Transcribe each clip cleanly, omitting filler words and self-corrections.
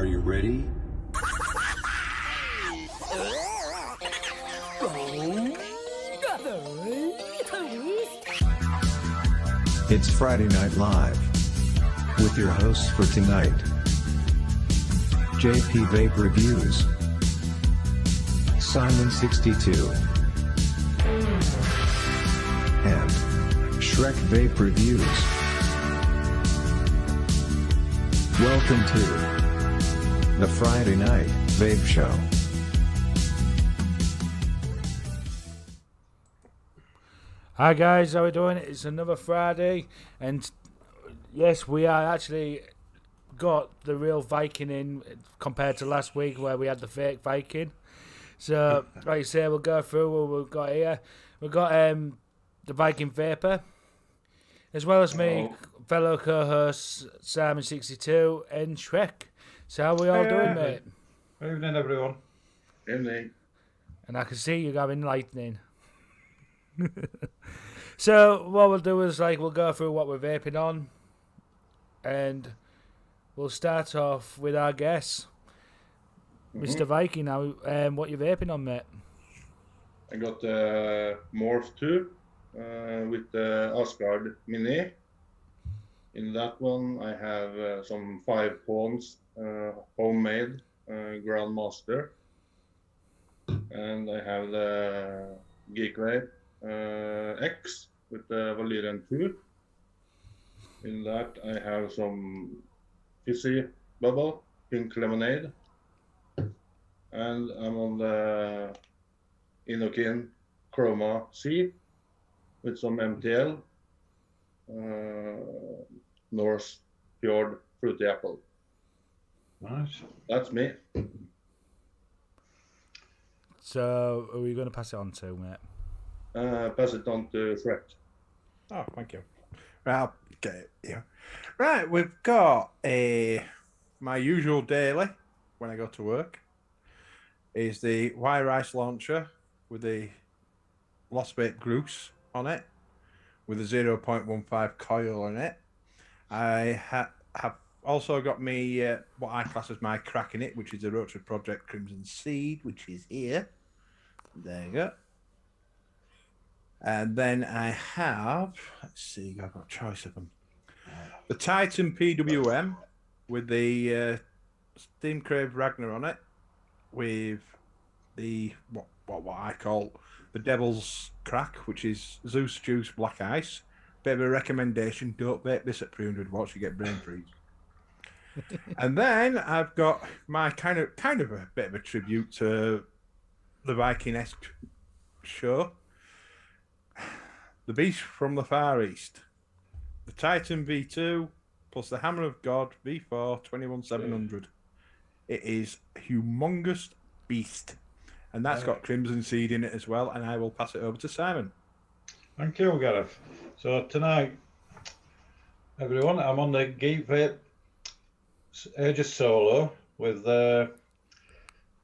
Are you ready? It's Friday Night Live with your hosts for tonight, JP Vape Reviews, Simon62, and Shrek Vape Reviews. Welcome to the Friday Night Vape Show. Hi guys, how are we doing? It's another Friday, and yes, we are actually got the real Viking in compared to last week where we had the fake Viking. So, like you say, we'll go through what we've got here. We've got the Viking Vapor, as well as me, fellow co-hosts Simon62 and Shrek. So how are we all doing, mate? Good evening, everyone. Evening. And I can see you having lightning. So what we'll do is we'll go through what we're vaping on, and we'll start off with our guess. Mr. Viking, now what you vaping on, mate? I got the Morph 2 with the Asgard Mini. In that one I have some 5 pawns homemade Grandmaster, and I have the Geek Vape X with the Valerian 2. In that I have some fizzy bubble, pink lemonade, and I'm on the Inokin Chroma C with some MTL, Norse Fjord Fruity Apple. Nice. That's me. So are we going to pass it on to, mate? Pass it on to Fred. Oh, thank you. Right, I'll get it. Yeah. Right, we've got my usual daily when I go to work is the wire ice launcher with the Lost Vape Groose on it with a 0.15 coil on it. I have also got me what I class as my crack in it, which is the Rotary Project Crimson Seed, which is here. There you go. And then I have, let's see, I've got a choice of them. The Titan PWM with the Steam Crave Ragnar on it, with the what I call the Devil's Crack, which is Zeus Juice Black Ice. Bit of a recommendation: don't vape this at 300 watts, you get brain freeze. And then I've got my kind of a bit of a tribute to the Viking-esque show. The Beast from the Far East, the Titan V2 plus the Hammer of God V4 21700. It is a humongous beast, and that's got Crimson Seed in it as well. And I will pass it over to Simon. Thank you, Gareth. So tonight, everyone, I'm on the Geek Vape Aegis Solo with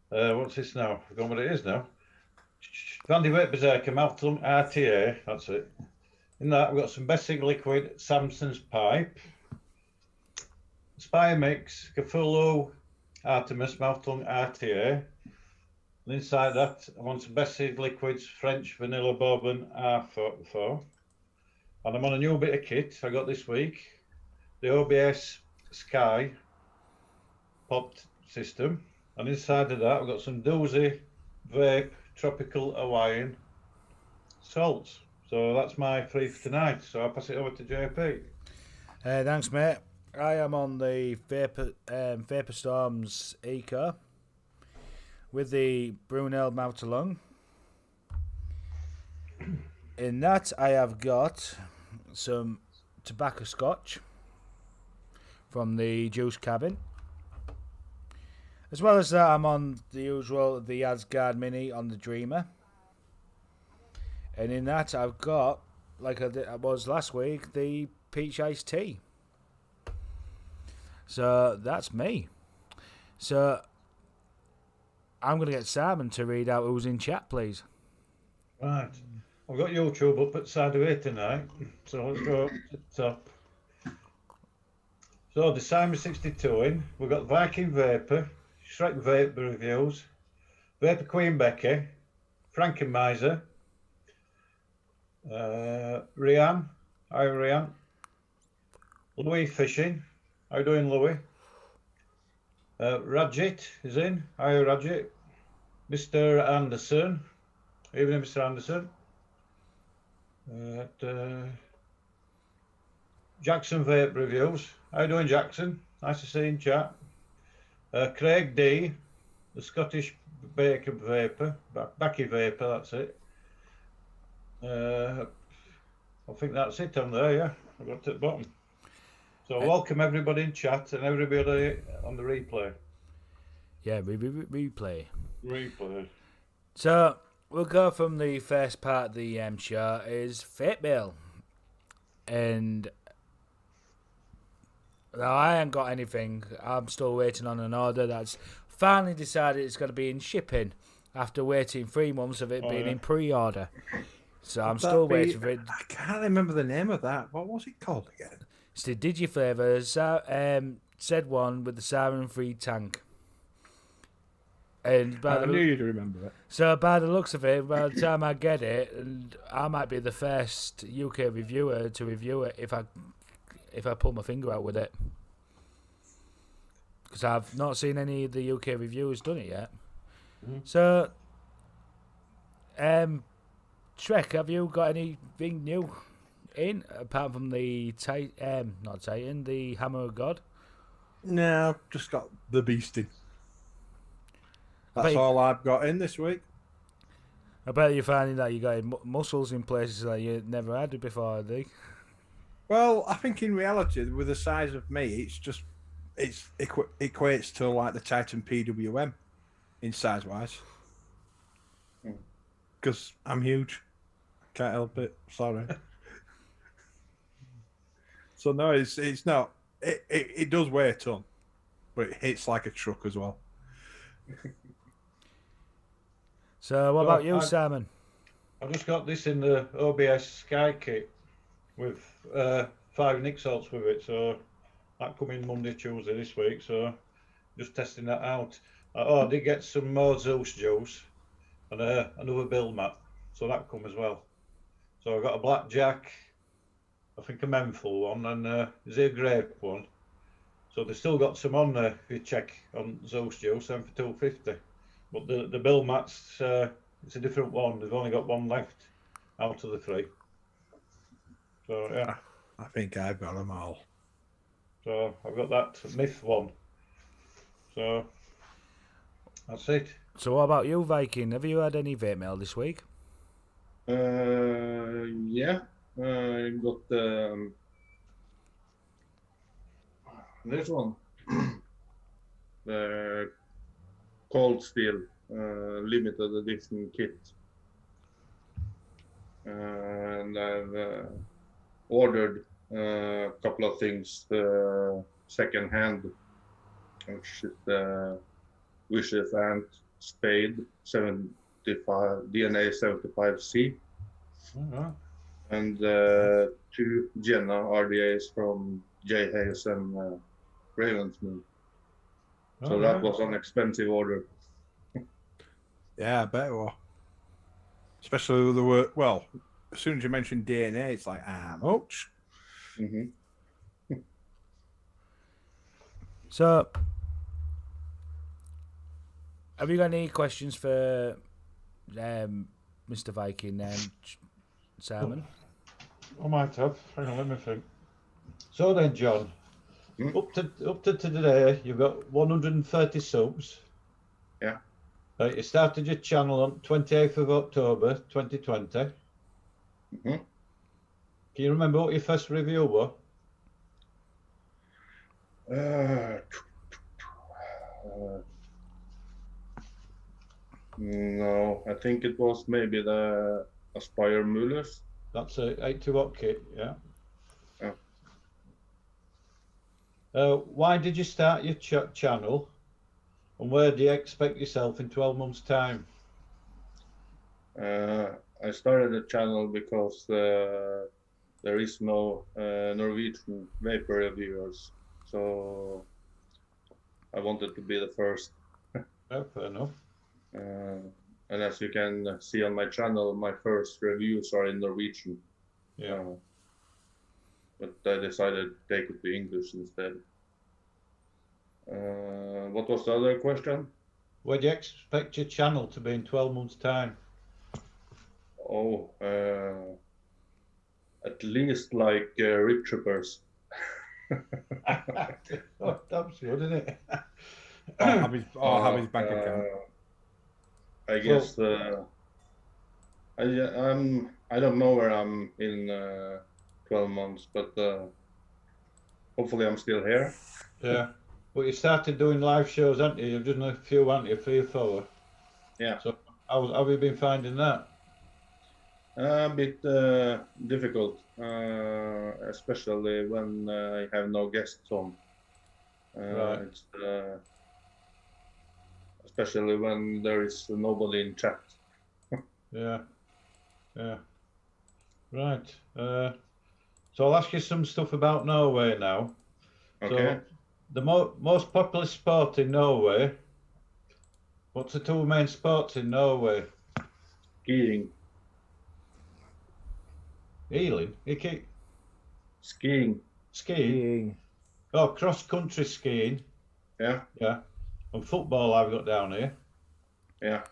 what's this now? I've forgotten what it is now. Vandy Vape Berserker Malcolm RTA, that's it. In that, we've got some Bessig Liquid Samson's Pipe, Spire Mix Cthulhu Artemis Malcolm RTA. And inside that, I want some Bessig Liquids French Vanilla Bourbon R44. And I'm on a new bit of kit I got this week, the OBS Sky popped system. And inside of that, I've got some Doozy Vape Tropical Hawaiian salts. So that's my free for tonight. So I'll pass it over to JP. Thanks, mate. I am on the Vapor Storms Eco with the Brunel Mouth to Lung. In that, I have got some tobacco scotch from the Juice Cabin. As well as that, I'm on the usual, the Asgard Mini on the Dreamer. And in that, I've got, like I was last week, the Peach Iced Tea. So that's me. So I'm going to get Simon to read out who's in chat, please. Right. I've got YouTube up at side of it tonight. So let's go up to the top. So the Simon 62 in. We've got Viking Vapor, Shrek Vape reviews, Vapor Queen Becky, Franken Miser, Rian. Hi Rian. Louis Fishing. How you doing, Louis? Rajit is in. Hi Rajit. Mr. Anderson. Evening, Mr. Anderson. Jackson Vape Reviews. How you doing, Jackson? Nice to see you in chat. Craig D, the Scottish Bacon Vapor, Backy Vapor, that's it. I think that's it on there, yeah. I've got to the bottom. So welcome everybody in chat and everybody on the replay. Yeah, replay. Replay. So we'll go from the first part of the show is Vape Mail. And now I ain't got anything. I'm still waiting on an order that's finally decided it's going to be in shipping after waiting 3 months of it being in pre-order. So I'm still waiting for it. I can't remember the name of that. What was it called again? It's the Digiflavor said one with the siren-free tank. And I knew you'd remember it. So by the looks of it, by the time I get it, and I might be the first UK reviewer to review it if I pull my finger out with it, because I've not seen any of the UK reviewers done it yet. Mm-hmm. So, Shrek, have you got anything new in apart from the not Titan, the Hammer of God? No, I've just got the beasting. That's all I've got in this week. I bet you're finding that you got muscles in places that you never had before, have you? Well, I think in reality, with the size of me, it equates to like the Titan PWM in size wise. Because I'm huge, can't help it. Sorry. So no, it's not. It does weigh a ton, but it hits like a truck as well. So what about you, Simon? I just got this in the OBS Sky kit with 5 Nick salts with it, so that come in Monday, Tuesday this week, so just testing that out. I did get some more Zeus juice and another build mat, so that come as well. So I got a blackjack, I think a menthol one, and a grape one. So they still got some on there if you check on Zeus juice, and for $2.50. But the build mats, it's a different one. They've only got one left out of the 3. So yeah. I think I've got them all. So I've got that myth one. So that's it. So what about you, Viking? Have you had any vape mail this week? Yeah, I got this one. The Cold Steel limited edition kit. And I've ordered a couple of things second hand, which is the Wishes and Spade 75 DNA 75C, and 2 Jenna RDAs from J Hayes and Ravensmoon. So that was an expensive order. Yeah, I bet it was. Especially with the word, well, as soon as you mention DNA, it's like, how much? Mm-hmm. So, have you got any questions for Mr. Viking and Simon? I might have. Hang on, let me think. So then, John, up to today, you've got 130 subs. Yeah. You started your channel on 28th of October 2020. Mm-hmm. Can you remember what your first review was? No, I think it was maybe the Aspire Mullers. That's a 80-watt kit, yeah. Why did you start your channel, and where do you expect yourself in 12 months' time? I started the channel because there is no Norwegian vapor reviewers, so so I wanted to be the first. Yeah, fair enough. And as you can see on my channel, my first reviews are in Norwegian. Yeah. But I decided to take it to English instead. What was the other question? Where do you expect your channel to be in 12 months' time? Oh, at least like Rip Troopers. Oh, that's good, isn't it? Have his bank account. I guess I don't know where I'm in 12 months, but hopefully I'm still here. Yeah. But you started doing live shows, haven't you? You've done a few, haven't you? 3 or 4. Yeah. So how have you been finding that? A bit difficult, especially when I have no guests on. Right. It's especially when there is nobody in chat. Yeah. Yeah. Right. So I'll ask you some stuff about Norway now. Okay. So the most popular sport in Norway. What's the 2 main sports in Norway? Skiing. Healing? Skiing. Skiing? Oh, cross-country skiing. Yeah. Yeah. And football I've got down here. Yeah.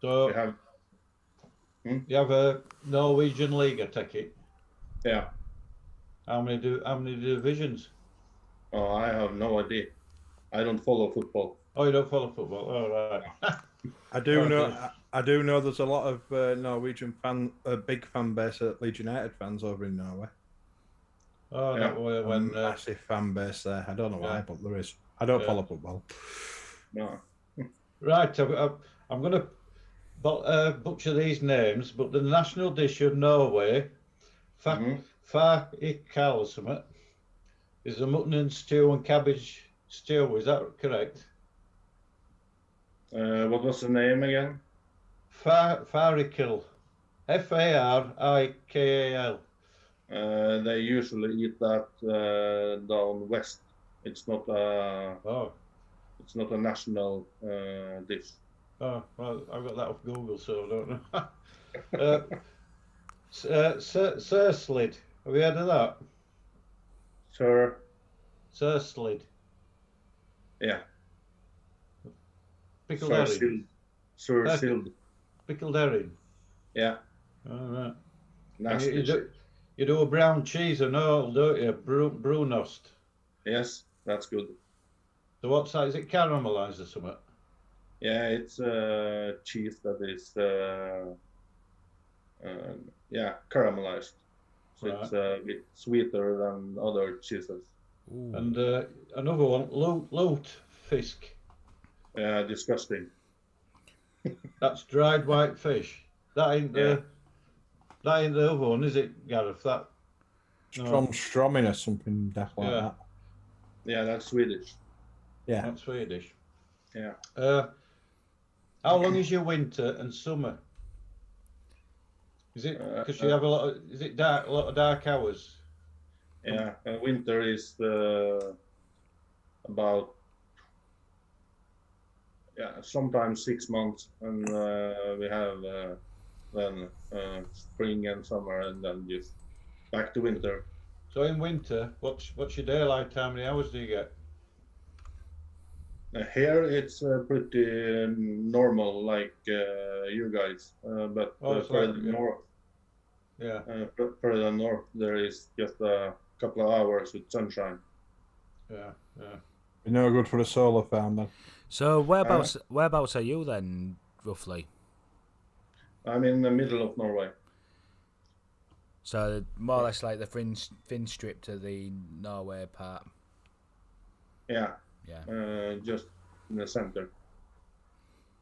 So We have. you have a Norwegian league, I take it. Yeah. How many divisions? Oh, I have no idea. I don't follow football. Oh, you don't follow football? All right. I do Okay. know. I do know. There's a lot of Norwegian big fan base at Leeds United fans over in Norway. Oh, Yeah. that way when Massive fan base there. I don't know why, Yeah. but there is. I don't Yeah. follow football. No. right, I'm going to butcher these names, but the national dish of Norway, farikal or something, is a mutton and stew and cabbage stew. Is that correct? What was the name again? Farikal, Farikal. They usually eat that down west. It's not a. Oh. It's not a national dish. Oh, well, I've got that off Google, so I don't know. Surslid. Have you heard of that? Surslid. Yeah. Pickled herring. Sursild. Pickled herring. Yeah. All right. Nasty shit. You do a brown cheese and all, don't you? Brunost. Yes, that's good. So what's that? Is it caramelized or something? Yeah, it's cheese that is caramelized. So Right. it's a bit sweeter than other cheeses. Ooh. And another one, loot fisk. Yeah, disgusting. That's dried white fish. That ain't the other one, is it, Gareth? That Stroming or something daft like Yeah. that. Yeah, that's Swedish. Yeah. Not Swedish. Yeah. How long is your winter and summer? Is it because you have a lot of? Is it dark? A lot of dark hours. Yeah, winter is about sometimes 6 months, and we have then spring and summer, and then just back to winter. So in winter, what's your daylight? How many hours do you get? Here it's pretty normal, like you guys, but further north. Yeah. Further north, there is just a couple of hours with sunshine. Yeah. You're no good for a solar farm then. So whereabouts are you then, roughly? I'm in the middle of Norway. So more or less like the fin strip to the Norway part. Yeah. Yeah. Just in the center.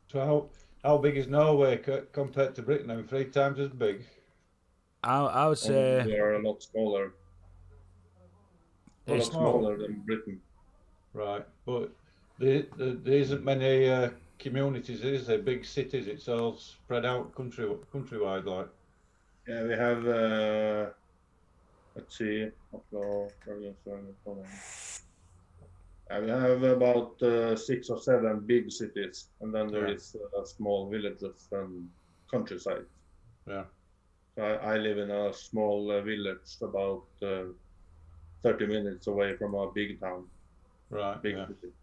So how big is Norway compared to Britain? I mean, 3 times as big. I would say we are a lot smaller. A lot It's smaller than Britain. Right, but there isn't many communities, is there? Big cities. It's all spread out countrywide, like. Yeah, we have. Let's see. We have about 6 or 7 big cities, and then there Yeah. is small villages and countryside. Yeah. So I live in a small village about 30 minutes away from a big town, Right. big Yeah. city.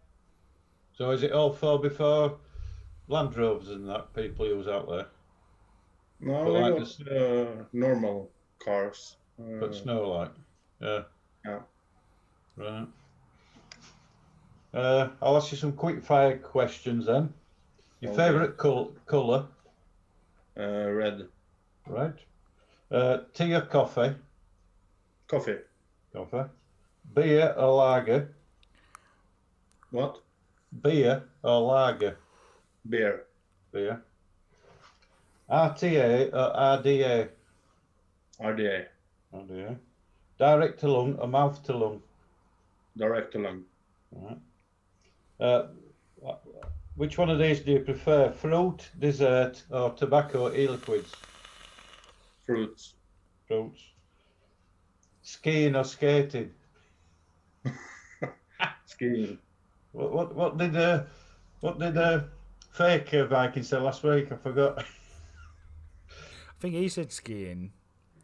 So is it all 4x4 Land Rovers and that people use out there? No, But we like got this- normal cars. But snow like? Yeah. Yeah. Right. I'll ask you some quick fire questions then. Your Okay. favourite colour? Red Right. Tea or coffee? coffee. Coffee. Beer or lager? What? Beer or lager? Beer. Beer. RTA or RDA? RDA. RDA. Direct to lung or mouth to lung? Direct to lung. Right. Which one of these do you prefer? Fruit, dessert, or tobacco e-liquids? Fruits. Fruits. Skiing or skating? Skiing. What did fake Viking say last week? I forgot. I think he said skiing.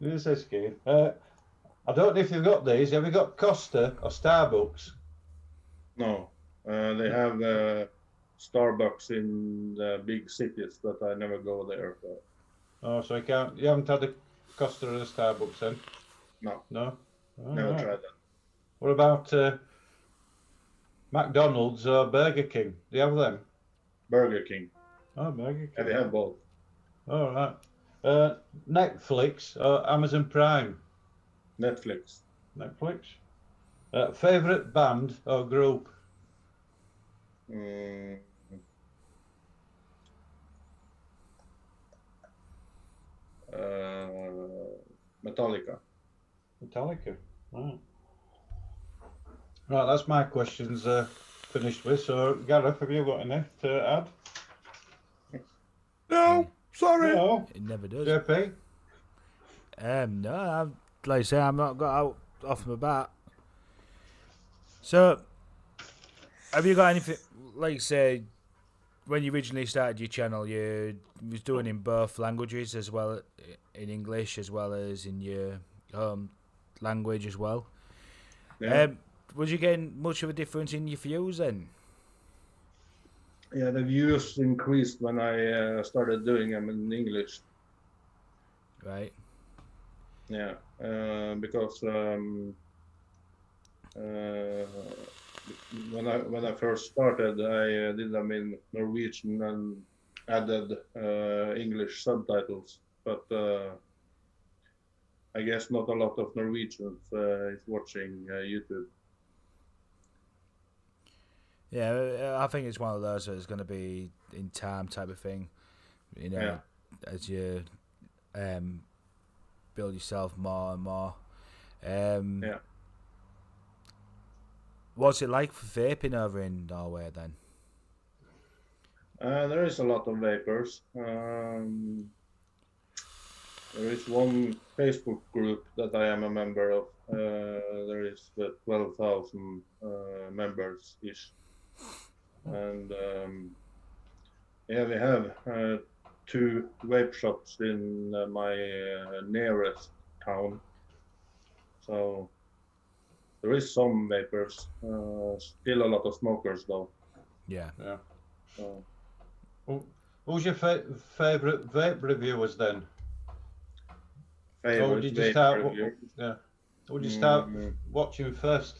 Did he say skiing? I don't know if you've got these. Have you got Costa or Starbucks? No. They have Starbucks in the big cities, but I never go there. So. Oh, so you haven't had a Costa or a Starbucks then? No. No. Oh, Never right. tried that. What about McDonald's or Burger King? Do you have them? Burger King. Oh, Burger King. Yeah, they have both. All right. Netflix or Amazon Prime? Netflix. Netflix. Favorite band or group? Mm. Metallica. Metallica. Right. Right, that's my questions finished with. So, Gareth, have you got any to add? No, sorry. No. It never does. JP? No, like I say, I'm not got out off my bat. So, have you got anything, like say, when you originally started your channel, you was doing in both languages as well, in English as well as in your home language as well. Yeah. Was you getting much of a difference in your views then? Yeah, the views increased when I started doing them in English. Right. Yeah, because when I first started, I did them in Norwegian and added English subtitles, but I guess not a lot of Norwegians is watching YouTube. Yeah, I think it's one of those that is going to be in time type of thing. You know, Yeah. as you build yourself more and more. Yeah. What's it like for vaping over in Norway then? There is a lot of vapors. There is one Facebook group that I am a member of. There is 12,000 members ish, and yeah, we have 2 vape shops in my nearest town. So there is some vapors. Still a lot of smokers though. Yeah. Yeah. So, Who's your favourite vape reviewers then? favorite did you vape start? review. Yeah. Who did you start Mm. watching first?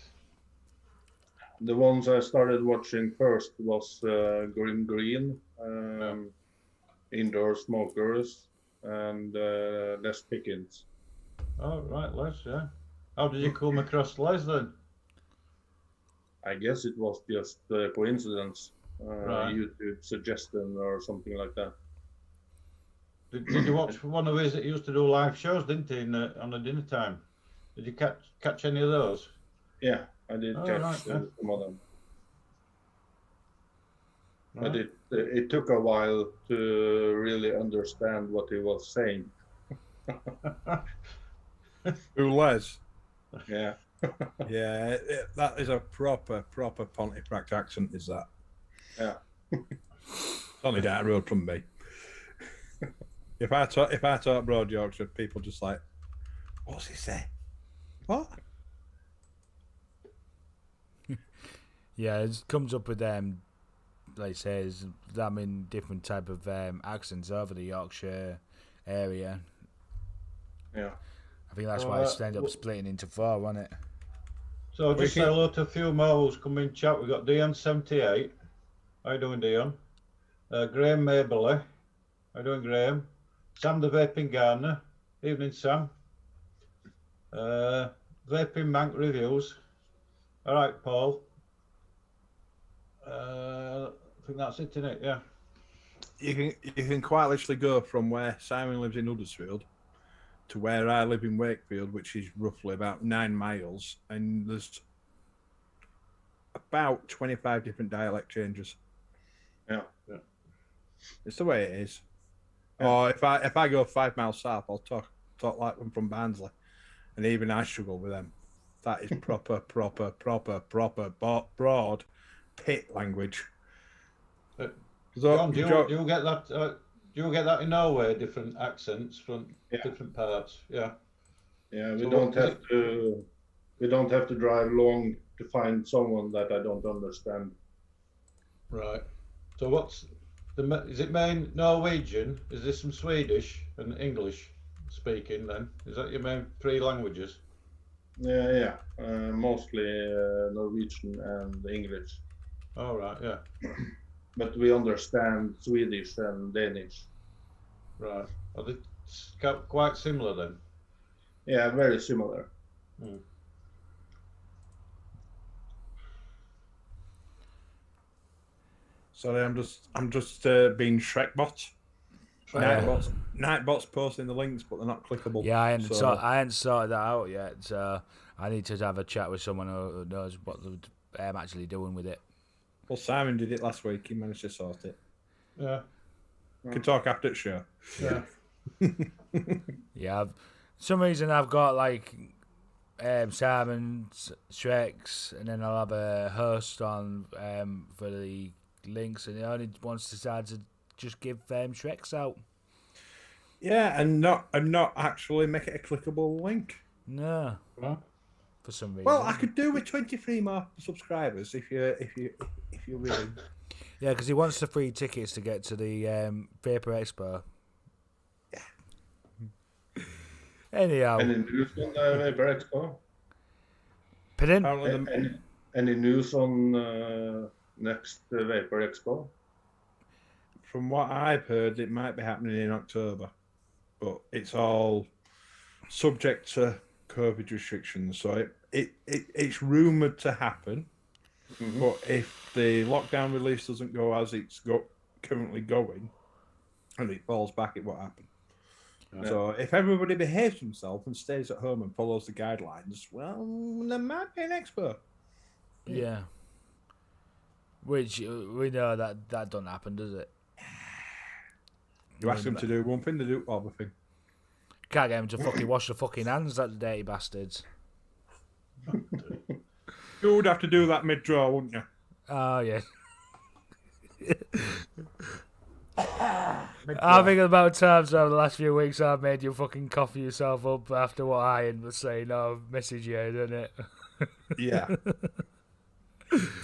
The ones I started watching first was Green, Indoor Smokers, and Les Pickens. Oh, right, Les, yeah. How did you come across Les then? I guess it was just a coincidence. Right. YouTube suggestion or something like that. Did you watch one of his that used to do live shows, didn't he, on the dinner time? Did you catch any of those? Yeah, I did Oh, catch right, yeah. some of them. But Right. it took a while to really understand what he was saying. Who, Les? Yeah. Yeah, that is a proper Pontefract accent, is that? Yeah. It's only down the road from me. If I talk Broad Yorkshire, people just like, what's he say? What? Yeah, it comes up with like I say, different type of accents over the Yorkshire area. Yeah. I think that's why it's ended up splitting into 4, wasn't it? So just say hello to a few more who's come in chat. We've got Dion78. How you doing, Dion? Graham Mabley. How you doing, Graham? Sam the Vaping Gardener. Evening, Sam. Vaping Mank Reviews. All right, Paul. I think that's it, isn't it? Yeah. You can quite literally go from where Simon lives in Huddersfield to where I live in Wakefield, which is roughly about 9 miles, and there's about 25 different dialect changes. Yeah. It's the way it is. Or if I go 5 miles south, I'll talk like I'm from Barnsley, and even I struggle with them. That is proper broad pit language. John, do you get that? Do you get that in Norway? Different accents from different parts. Yeah. Yeah, we So don't have to. We don't have to drive long to find someone that I don't understand. Right. So what's is it main Norwegian? Is there some Swedish and English speaking then? Is that your main 3 languages? Yeah. Mostly Norwegian and English. All right. Yeah. But we understand Swedish and Danish. Right. Are they quite similar then? Yeah, very similar. Sorry, I'm just being Shrekbot. Nightbot's posting the links, but they're not clickable. Yeah, I hadn't sorted that out yet. So I need to have a chat with someone who knows what they're actually doing with it. Well, Simon did it last week. He managed to sort it. Yeah. Can talk after the show. Yeah. Yeah. Some reason I've got like Simon's, Shrek's, and then I'll have a host on for the links, and he only wants to decide to just give Shrek's out. Yeah, and not actually make it a clickable link. No. Huh? For some reason. Well, I could do with 23 more subscribers if you really. Yeah, because he wants the free tickets to get to the Vapor Expo. Yeah. Anyhow. Any news on the Vapor Expo? Pardon? Any news on next Vapor Expo? From what I've heard, it might be happening in October, but it's all subject to COVID restrictions. So it's rumoured to happen, but if the lockdown release doesn't go as it's currently going, and it falls back, it won't happen. Yeah. So if everybody behaves themselves and stays at home and follows the guidelines, well, there might be an expo. Yeah. Which we know that don't happen, does it? You ask them to do one thing, they do other thing. Can't get them to fucking wash their fucking hands, that dirty bastards. You would have to do that mid-draw, wouldn't you? Oh, yeah. I think about times over the last few weeks I've made you fucking cough yourself up after what Ian was saying. I'll message you, didn't it? Yeah.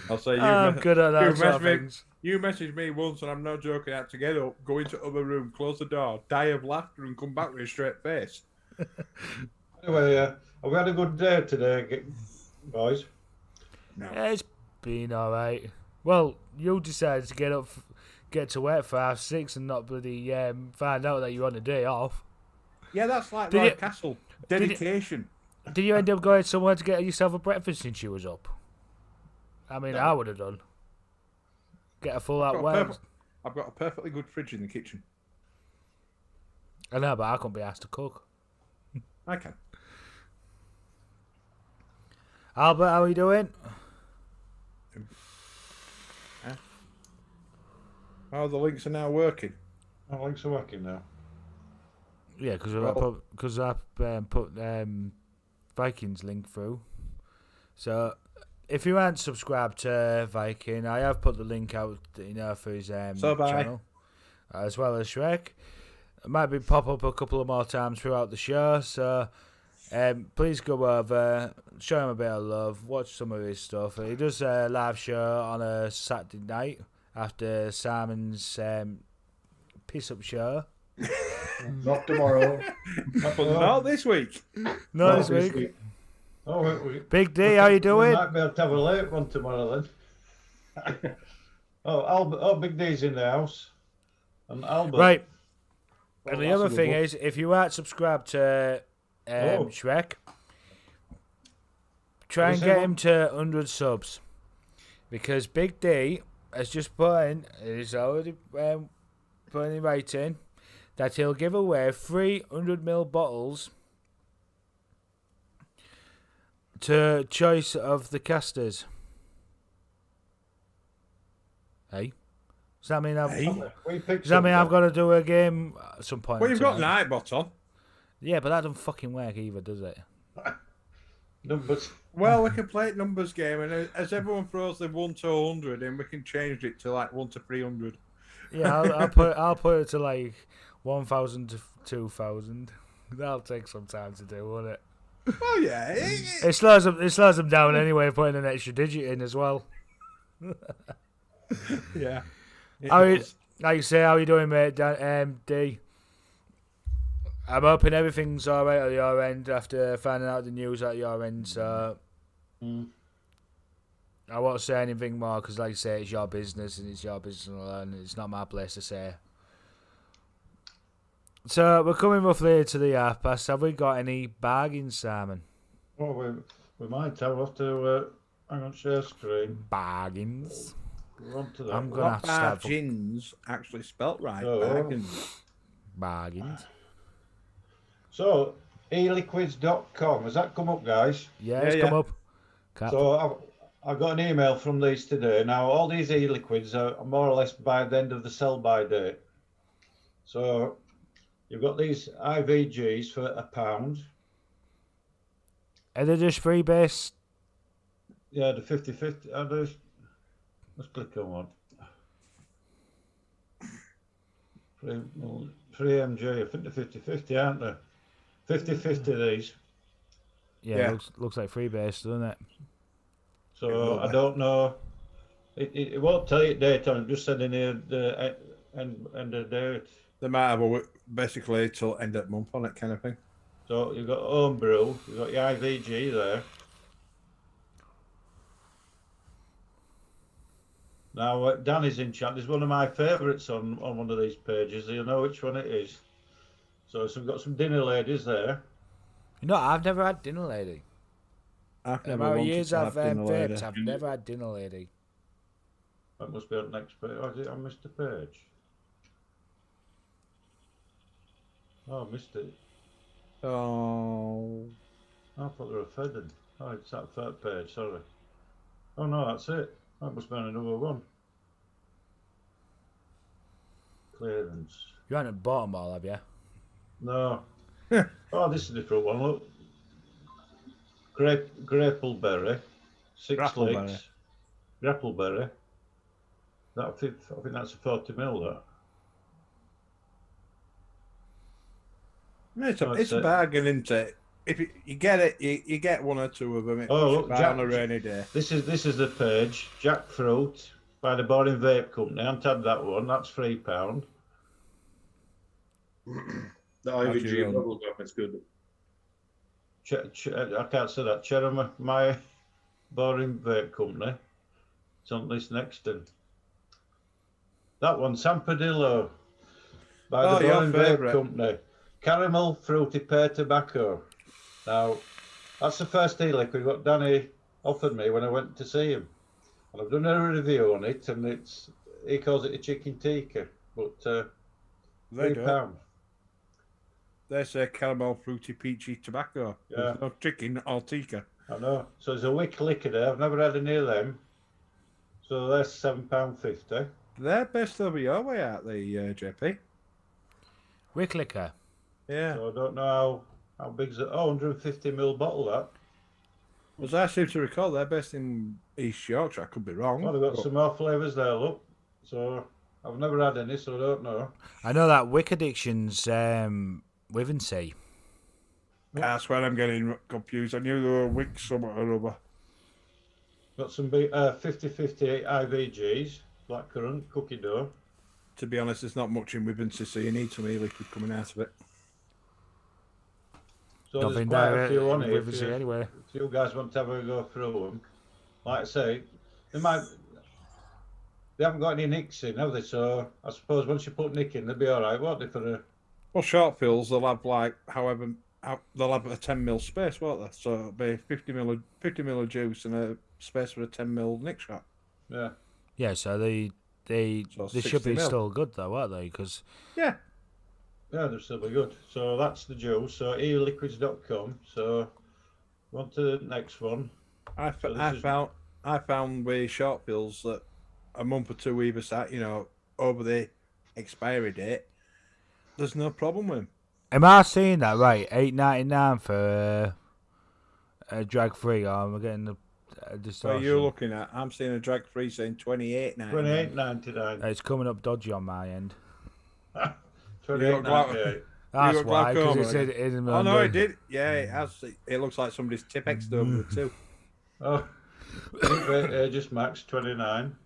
I'll say good at that sort of things. You messaged me once, and I'm not joking, I had to get up, go into the other room, close the door, die of laughter, and come back with a straight face. Anyway, have we had a good day today, boys? No. Yeah, it's been alright. Well, you decided to get to work for 6:30 and not bloody find out that you're on a day off. Yeah, that's like Roy Castle. Dedication. Did you end up going somewhere to get yourself a breakfast since you was up? I mean, I would have done. Get a full out work. I've got a perfectly good fridge in the kitchen. I know, but I couldn't be asked to cook. I can. Albert, how are you doing? Oh, the links are now working. Oh, links are working now. Yeah, because I put Vikings link through. So, if you aren't subscribed to Viking, I have put the link out, for his channel, as well as Shrek. It might be pop up a couple of more times throughout the show, so please go over, show him a bit of love, watch some of his stuff. He does a live show on a Saturday night after Simon's piss up show. Not tomorrow. Not this week. Not this week. Oh, Big D, how you doing? We might be able to have a late one tomorrow then. Oh, Big D's in the house. And Albert. Right. Well, And the that's other a good thing one. is, if you aren't subscribed to Shrek, try and get him to 100 subs. Because Big D has just put in, he's already put in writing, that he'll give away 300ml bottles to choice of the casters. Hey? Does that mean I've got to do a game at some point? Well, you've got tonight? Nightbot on. Yeah, but that doesn't fucking work either, does it? Numbers. Well, we can play it numbers game, and as everyone throws the 1 to 100 in, we can change it to like 1 to 300. Yeah, I'll put it to like 1,000 to 2,000. That'll take some time to do, won't it? Well, yeah. It slows them down anyway, putting an extra digit in as well. Yeah. Like you say, how you doing, mate? D. I'm hoping everything's all right at your end after finding out the news at your end. So I won't say anything more because, like I say, it's your business and it's your business and it's not my place to say. So we're coming roughly to the half past. Have we got any bargains, Simon? Well, we might have. We'll have to hang on, share screen. Bargains. We're on to that. I'm gonna have to start. Bargains actually spelt right. Oh. Bargains. So, eliquids.com, has that come up, guys? Yeah, it's come up. So, I've got an email from these today. Now, all these e-liquids are more or less by the end of the sell-by date. So, you've got these IVGs for £1. Are they just freebase? Yeah, the 50-50. Let's click on one. 3 MG, I think the 50-50, aren't they? 50-50 these. Yeah. Looks like freebase, doesn't it? So I don't know. It won't tell you date on it. Just sending here the end of date. They might have basically till end of month on it, kind of thing. So you've got homebrew. You've got your IVG there. Now Danny's in chat. There's one of my favourites on one of these pages. You'll know which one it is. So we've got some dinner ladies there. You know, I've never had dinner lady. I've The never amount of wanted years to I've have dinner lady. vaped, I've never had dinner lady. That must be on the next page. Oh, is it on Mr. Page? Oh, I missed it. Oh. I thought they were fed. Oh, it's that third page, sorry. Oh no, that's it. That must be on another one. Clearance. You haven't bought them all, have you? No. Oh, this is a different one, look. Grapelberry. 6 Grappleberry. legs. Grappleberry. I think that's a 40ml, that. It's a bargain, isn't it? If you get it, you get 1 or 2 of them. Look, on a rainy day. This is the page. Jackfruit by the Boring Vape Company. I haven't had that one. That's £3. The IVG bubble gum is good. I can't say that. Cherry, my Boring Vape Company. It's on this next one. That one, Sampadillo by the Boring Vape Company. Caramel Fruity Pear Tobacco. Now, that's the first e-liquid what Danny offered me when I went to see him. And I've done a review on it, and he calls it a chicken tikka, but £3. They say caramel fruity peachy tobacco. Yeah. There's no chicken or tikka. I know. So there's a wick liquor there. I've never had any of them. So they're £7.50. They're best over your way, aren't they, JP? Wick liquor. Yeah. So I don't know how big's it. Oh, 150ml bottle, that. As I seem to recall, they're based in East Yorkshire. I could be wrong. Well, they've got but- some more flavours there, look. So I've never had any, so I don't know. I know that Wick Addiction's Wivensea. That's where I'm getting confused. I knew they were Wick something or other. Got some 50-50 IVGs, blackcurrant, cookie dough. To be honest, there's not much in Wivensea, so you need some e-liquid coming out of it. So Nothing there's quite there a few on in here. Wivensea anyway. If you guys want to have a go through them, like I say, they haven't got any nicks in, have they? So I suppose once you put nick in, they'll be all right, won't they? Well, short fills, they'll have they'll have a 10mm space, won't they? So it'll be 50mm of juice and a space for a 10mm nick shot. Yeah. Yeah, so they So should be 60 mil. still good though, aren't they? Because Yeah. Yeah, they'll still be good. So that's the juice. So eliquids.com. So on to the next one. I found with short fills that a month or two either side, over the expiry date, there's no problem with them. am I seeing that right? $8.99 for a drag free, or am I getting the What distortion? are you looking at? I'm seeing a drag free saying 28.99. $28.99. It's coming up dodgy on my end. $28.98. That's got why, because glaucoma it said it isn't. Oh no, it did. Yeah, it has. It looks like somebody's Tipex over the two. Oh, Aegis Max 29.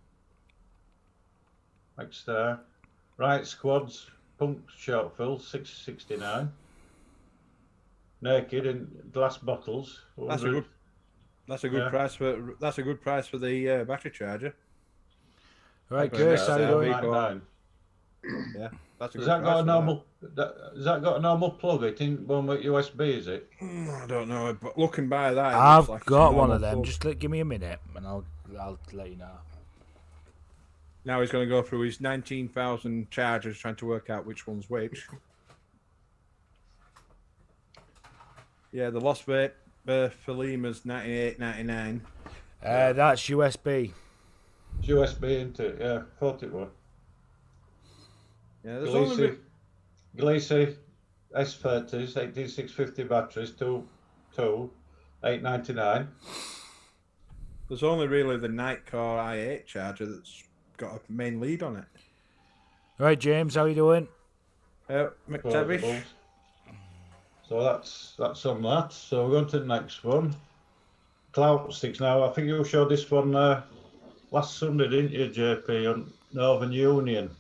Max Star. Right Squads Punk Short Fill 669. Naked in glass bottles. That's a 100. good Yeah. price for. That's a good price for the battery charger. Right, Yeah, Chris, how you doing? 799. Yeah, that's a Has good that price got a for normal? Has that got a normal plug? It ain't one with USB, is it? I don't know, but looking by that, it I've looks like got it's a one normal of them. plug. Just give me a minute, and I'll let you know. Now he's going to go through his 19,000 chargers, trying to work out which one's which. Yeah, the Lost Vape Filima's 98.99. That's USB. It's USB, isn't it? Yeah, thought it was. Yeah, there's only Gleacy S30s, 18650 batteries, two, 899. there's only really the Nightcore i8 charger that's got a main lead on it. Right, James, how you doing? McTavish. Portables. So that's on that. So we're going to the next one. Clout sticks now. I think you showed this one last Sunday, didn't you, JP, on Northern Union?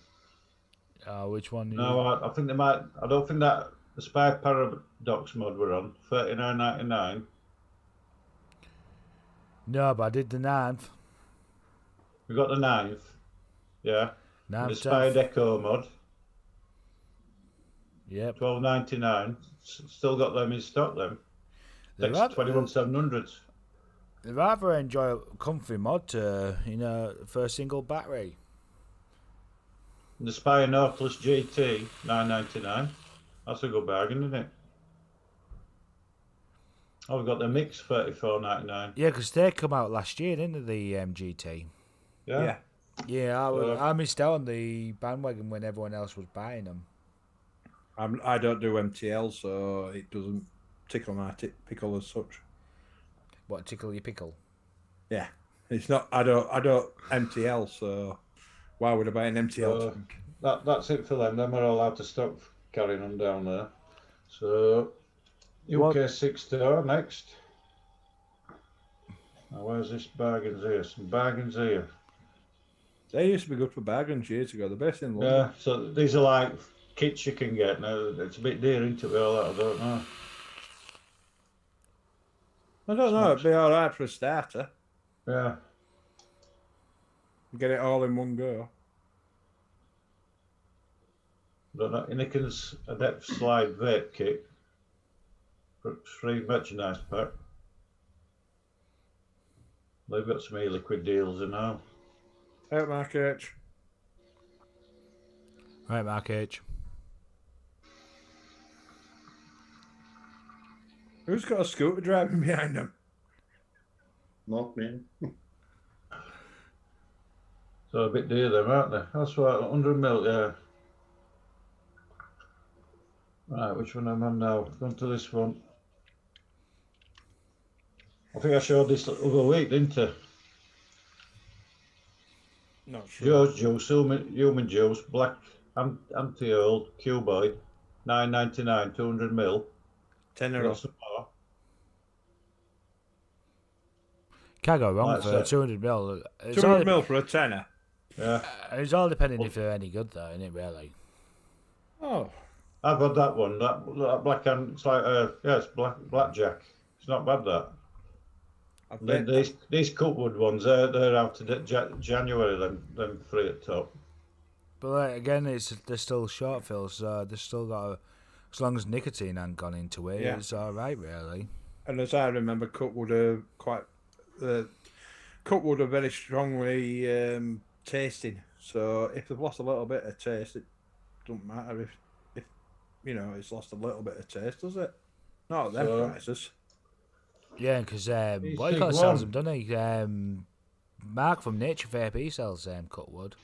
Which one? No, I think they might. I don't think that the Spy Paradox mod we're on. 39.99. No, but I did the 9th. We got the 9th. Yeah. And the 9th, Spy 10th. Deco mod. Yep. 12.99. Still got them in stock. Them. They're Next rather, 21.700s. they're rather enjoy a comfy mod for a single battery. And the Spy Nautilus GT 9.99. That's a good bargain, isn't it? Oh, we've got the Mix 34.99. Yeah, because they come out last year, didn't they, the GT? Yeah. Yeah, I missed out on the bandwagon when everyone else was buying them. I don't do MTL, so it doesn't tickle my pickle as such. What, tickle your pickle? Yeah, it's not. I don't MTL, so why would I buy an MTL? That's it for them. Then we're all out of stock carrying on down there. So UK 6 store next. Now where's this bargains here? Some bargains here. They used to be good for bargains years ago. The best in London. Yeah, so these are like kits you can get now. It's a bit dear into it, all that. I don't know. I don't know. It'd be all right for a starter. Yeah. Get it all in one go. Don't know. Iniken's Adept Slide Vape Kit. Free merchandise pack. They've got some e-liquid deals in now. Out Mark H. Right, Mark H. Who's got a scooter driving behind them? Not me. So a bit dear them, aren't they? That's what, 100 mil, yeah. Right, which one am I on now? Going to this one. I think I showed this other week, didn't I? Not sure. Joe's Juice, Human Juice, Black Anti-Old, Cuboid, $9.99, 200ml. Tenner Got off. some more. Can't go wrong Like I for said. 200ml. 200 for a tenner. Yeah, It's all depending if they're any good, though, isn't it, really? Oh, I've had that one. That black and it's like it's blackjack. It's not bad that. I And then bet. these Cutwood ones, they're out to January. Them three at top. But again, they're still short fills, so they've still got as long as nicotine hasn't gone into it, Yeah. it's all right, really. And as I remember, Cutwood are quite. Cutwood are very strongly tasting. So if they've lost a little bit of taste, it doesn't matter if it's lost a little bit of taste, does it? Not at them So- prices. Yeah, because He's what he big sells one. them, doesn't he? Mark from Nature Vape, he sells Cutwood.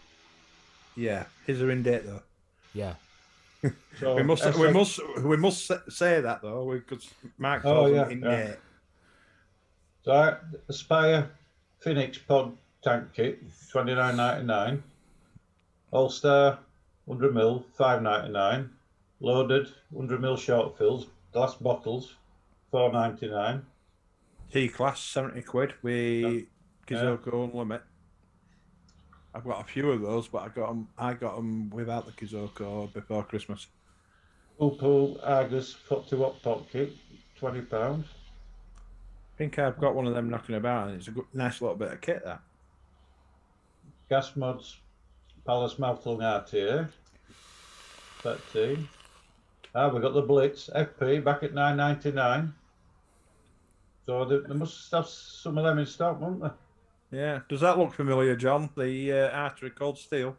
Yeah, his are in date though. Yeah. So We must excellent. we must say that though, because Mark Oh, sells yeah, them in yeah. date. So Aspire Phoenix Pod Tank Kit, $29.99. All Star 100ml, $5.99. Loaded 100ml short fills, glass bottles, $4.99. T-class, 70 quid with Kizoko Unlimit. I've got a few of those, but I got them without the Kizoko before Christmas. Pool Argus 40-watt pot kit, £20. I think I've got one of them knocking about, and it's a nice little bit of kit, that. Gas Mods Palace Mouthful RTA, 13. We've got the Blitz FP back at $9.99. So they must have some of them in stock, won't they? Yeah. Does that look familiar, John? The artery cold steel?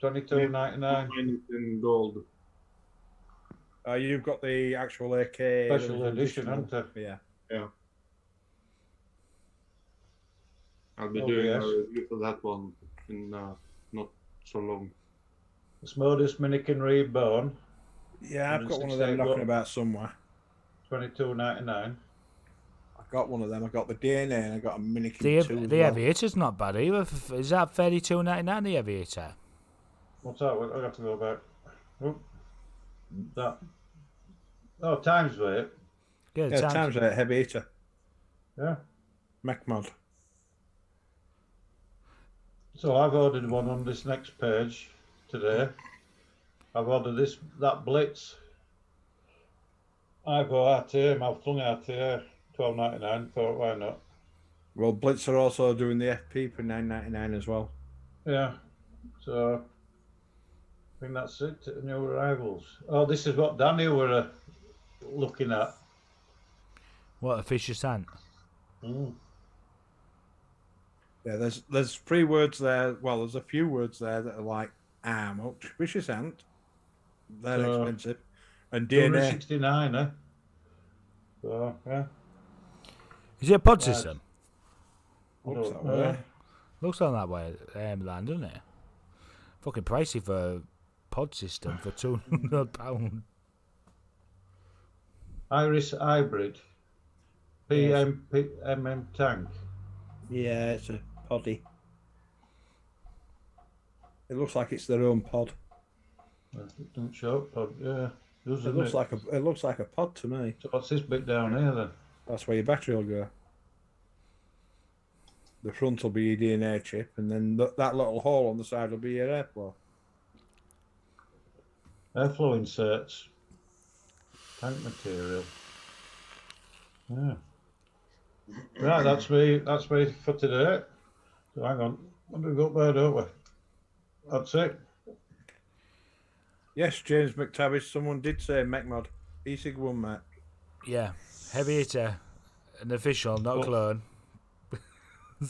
$22.99. Mine is in gold. You've got the actual AK Special edition, haven't Yeah. I'll be Oh, doing yes. a review for that one in not so long. Modus Minikin Reborn, Yeah, I've got one of them 168 knocking watt. about somewhere. $22.99. I got one of them. I got the DNA and I got a Minikin The 2 as the well. Aviator's not bad either. Is that $32.99, the Aviator? What's that? I have to go back. Oh, that. Oh, Times Vape. Yeah, Yeah, times a heavy eater. Yeah. Mech mod. So I've ordered one on this next page today. I've ordered that Blitz. I've got RTA, mouth-tongue RTA, $12.99. Thought, why not? Well, Blitz are also doing the FP for $9.99 as well. Yeah. So I think that's it. New arrivals. Oh, this is what Danny were looking at. What a fisher scent. Mm. Yeah, there's 3 words there. Well, there's a few words there that are like much. Vicious ant. They're So, expensive. And DNA. $269, eh? So, yeah. Is it a pod Right. system? Looks I don't that know. way. Looks on that way, land, doesn't it? Fucking pricey for a pod system for £200. Iris Hybrid. PMM tank. Yeah, it's a poddy. It looks like it's their own pod. It doesn't show up, but yeah. Doesn't It looks like a pod to me. So what's this bit down here then? That's where your battery will go. The front will be your DNA chip, and then that little hole on the side will be your airflow. Airflow inserts. Tank material. Yeah. Right, that's me for today. So hang on. We've got there, don't we? That's it. Yes, James McTavish, someone did say MechMod. E-Sig 1, mate. Yeah, heavy hitter, an official, not Well- clone.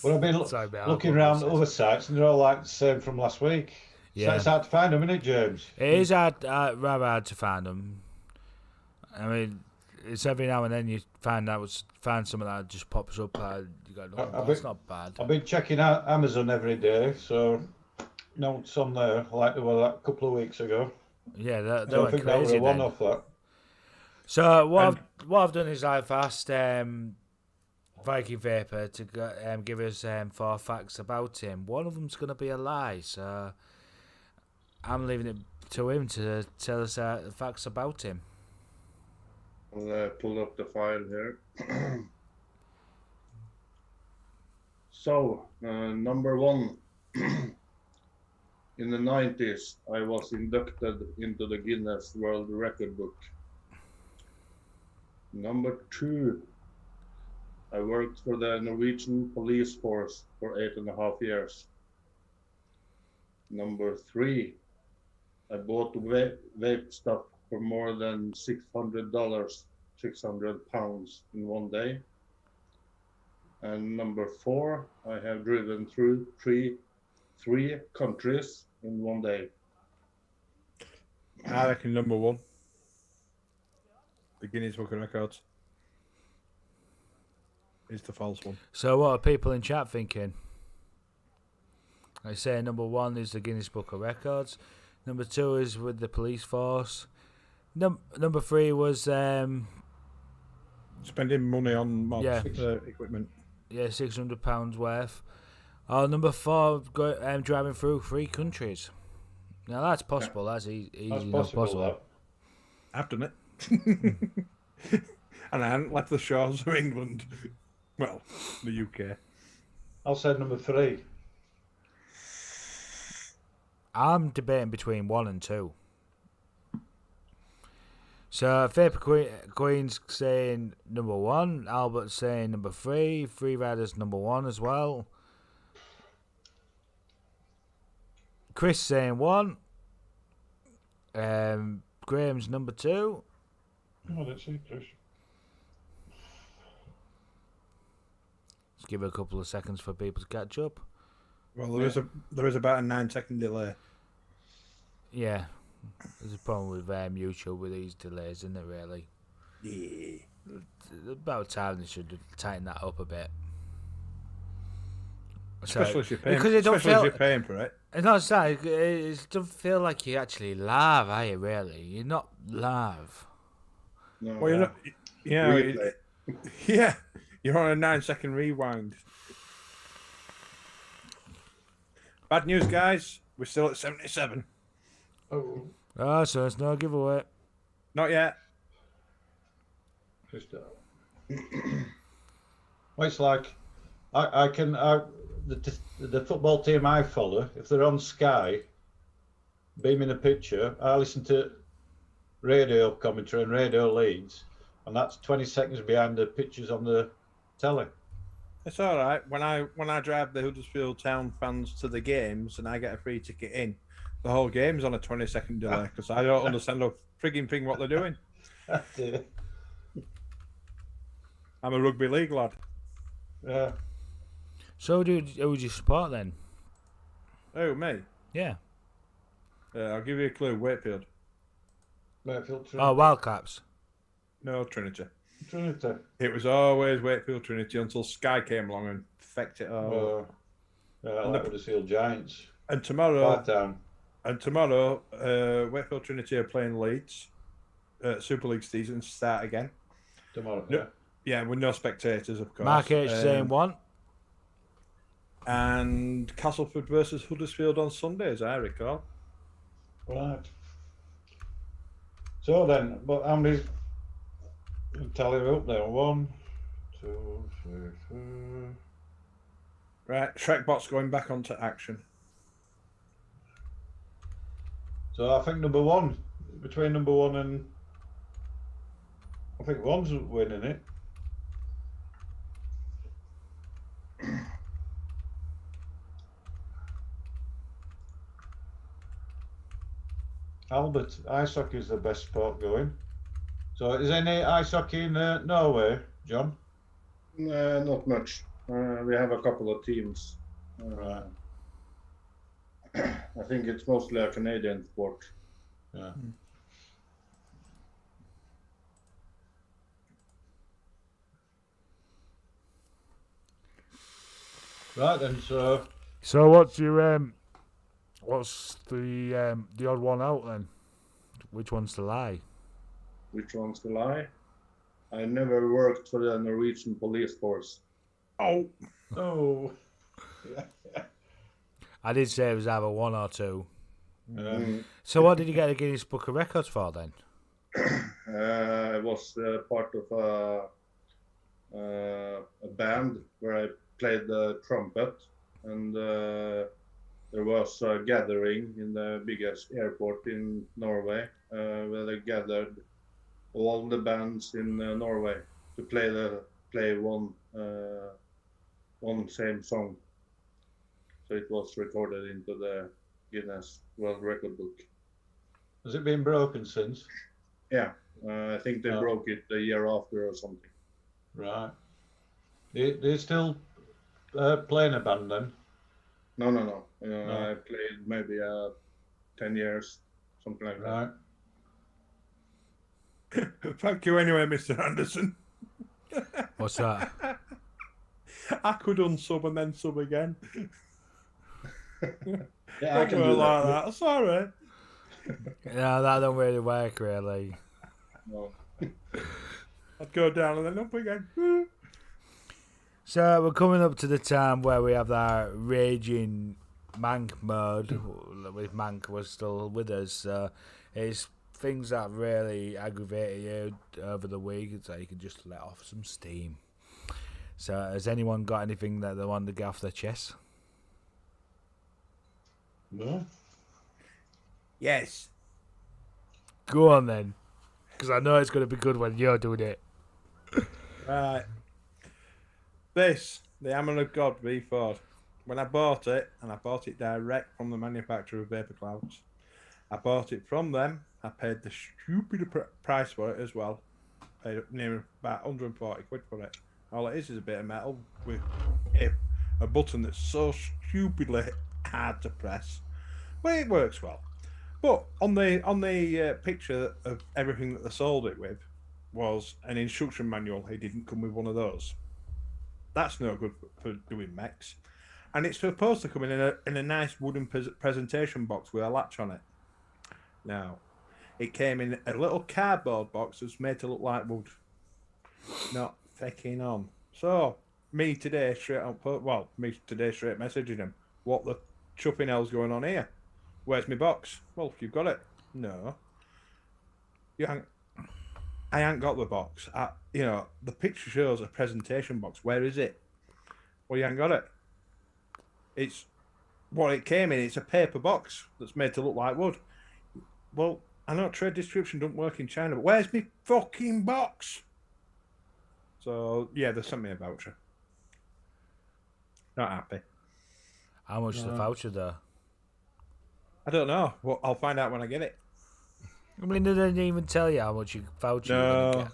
Well, I've been Sorry about looking that. around other sites and they're all like the same from last week. Yeah. So it's hard to find them, isn't it, James? It is rather hard to find them. I mean, it's every now and then you find something that just pops up. You go, no, I that's bet- not bad. I've been checking out Amazon every day, so notes on there like there were like a couple of weeks ago. Yeah, they So I went think that was crazy a then. one-off. That. So what I've done is I've asked Viking Vapor to give us 4 facts about him. One of them's going to be a lie, so I'm leaving it to him to tell us the facts about him. I'll pull up the file here. So, number 1. In the 90s, I was inducted into the Guinness World Record Book. Number 2, I worked for the Norwegian police force for 8.5 years. Number 3, I bought vape stuff for more than $600, 600 pounds in one day. And number 4, I have driven through three countries in one day. I reckon number 1. The Guinness Book of Records is the false one. So what are people in chat thinking? I say number 1 is the Guinness Book of Records. Number 2 is with the police force. Number 3 was spending money on mods, Yeah. Equipment. yeah, £600 worth. Oh, number 4, driving through 3 countries. Now that's possible. That's easy. That's enough possible. That. I've done it. And I hadn't left the shores of England. Well, the UK. I'll say number 3. I'm debating between 1 and 2. So Vapor Queen's saying number 1, Albert's saying number 3, Free Riders number 1 as well. Chris saying 1. Graham's number 2. Oh, let's see, Chris. Let's give it a couple of seconds for people to catch up. Well, there is about a 9-second delay. Yeah, there's a problem with YouTube with these delays, isn't it? Really. Yeah. About time they should tighten that up a bit. Especially if you're paying. because it don't Especially if feel. you're paying for it. It's not sad. It doesn't feel like you actually live, are you? Really, you're not live. No, Well, you're not. Yeah. Replay. Yeah. You're on a 9-second rewind. Bad news, guys. We're still at 77. Oh, Oh, so it's no giveaway. Not yet. just well, it's like I can the football team I follow, if they're on Sky, beaming a picture, I listen to radio commentary and radio leads, and that's 20 seconds behind the pictures on the telly. It's all right. When I drive the Huddersfield Town fans to the games and I get a free ticket in, the whole game's on a 20-second delay because I don't understand a frigging thing what they're doing. I'm a rugby league lad. Yeah. So, who would you support then? Oh, me? Yeah. I'll give you a clue. Wakefield. Wakefield Trinity. Oh, Wildcats. No, Trinity. Trinity. It was always Wakefield Trinity until Sky came along and fecked it all. Yeah, like Huddersfield Giants. And tomorrow, Town. Wakefield Trinity are playing Leeds. Super League season start again. Tomorrow. No. Yeah. Yeah, with no spectators, of course. Mark H saying 1. And Castleford versus Huddersfield on Sunday, as I recall. Right. So then, but how many? Tally up there. 1, 2, 3, 4. Right, Shrekbot's going back onto action. So I think number 1, between number 1 and I think 1's winning it. Albert, ice hockey is the best sport going. So is any ice hockey in Norway, John? Not much. We have a couple of teams. Right. I think it's mostly a Canadian sport. Yeah. Right then, so So what's your what's the odd one out then? Which one's the lie? Which one's the lie? I never worked for the Norwegian police force. Oh, Oh. I did say it was either 1 or 2. Mm. So what did you get a Guinness Book of Records for then? I was part of a band where I played the trumpet, and there was a gathering in the biggest airport in Norway where they gathered all the bands in Norway to play one same song. So it was recorded into the Guinness World Record Book. Has it been broken since? Yeah, I think they Oh. broke it the year after or something. Right. Do you still play in a band then? No. No. I played maybe 10 years, something like Right. thank you anyway, Mr. Anderson. What's that? I could unsub and then sub again. that. Yeah, I Don't can work do like that. that. Sorry. No, that don't really work, really. No. I'd go down and then up again. So we're coming up to the time where we have that raging Mank mode. With Mank was still with us. So it's things that really aggravate you over the week, so you can just let off some steam. So has anyone got anything that they want to get off their chest? No. Yes. Go on then, because I know it's going to be good when you're doing it. Right. This, the Hammer of God V4. When I bought it, and I bought it direct from the manufacturer of Vapor Clouds, I bought it from them. I paid the stupid price for it as well. Paid near about 140 quid for it. All it is a bit of metal with a button that's so stupidly hard to press. But it works well. But on the picture of everything that they sold it with was an instruction manual. It didn't come with one of those. That's no good for doing mechs. And it's supposed to come in a nice wooden presentation box with a latch on it. Now, it came in a little cardboard box that's made to look like wood. Not fucking on. So, me today straight messaging him. What the chuffing hell's going on here? Where's my box? Well, you've got it. No. I ain't got the box. The picture shows a presentation box. Where is it? Well, you ain't got it. It's what it came in. It's a paper box that's made to look like wood. Well, I know trade description don't work in China, but where's my fucking box? So, yeah, they sent me a voucher. Not happy. How much is the voucher though? I don't know. Well, I'll find out when I get it. I mean, they didn't even tell you how much you voucher you're No. gonna get.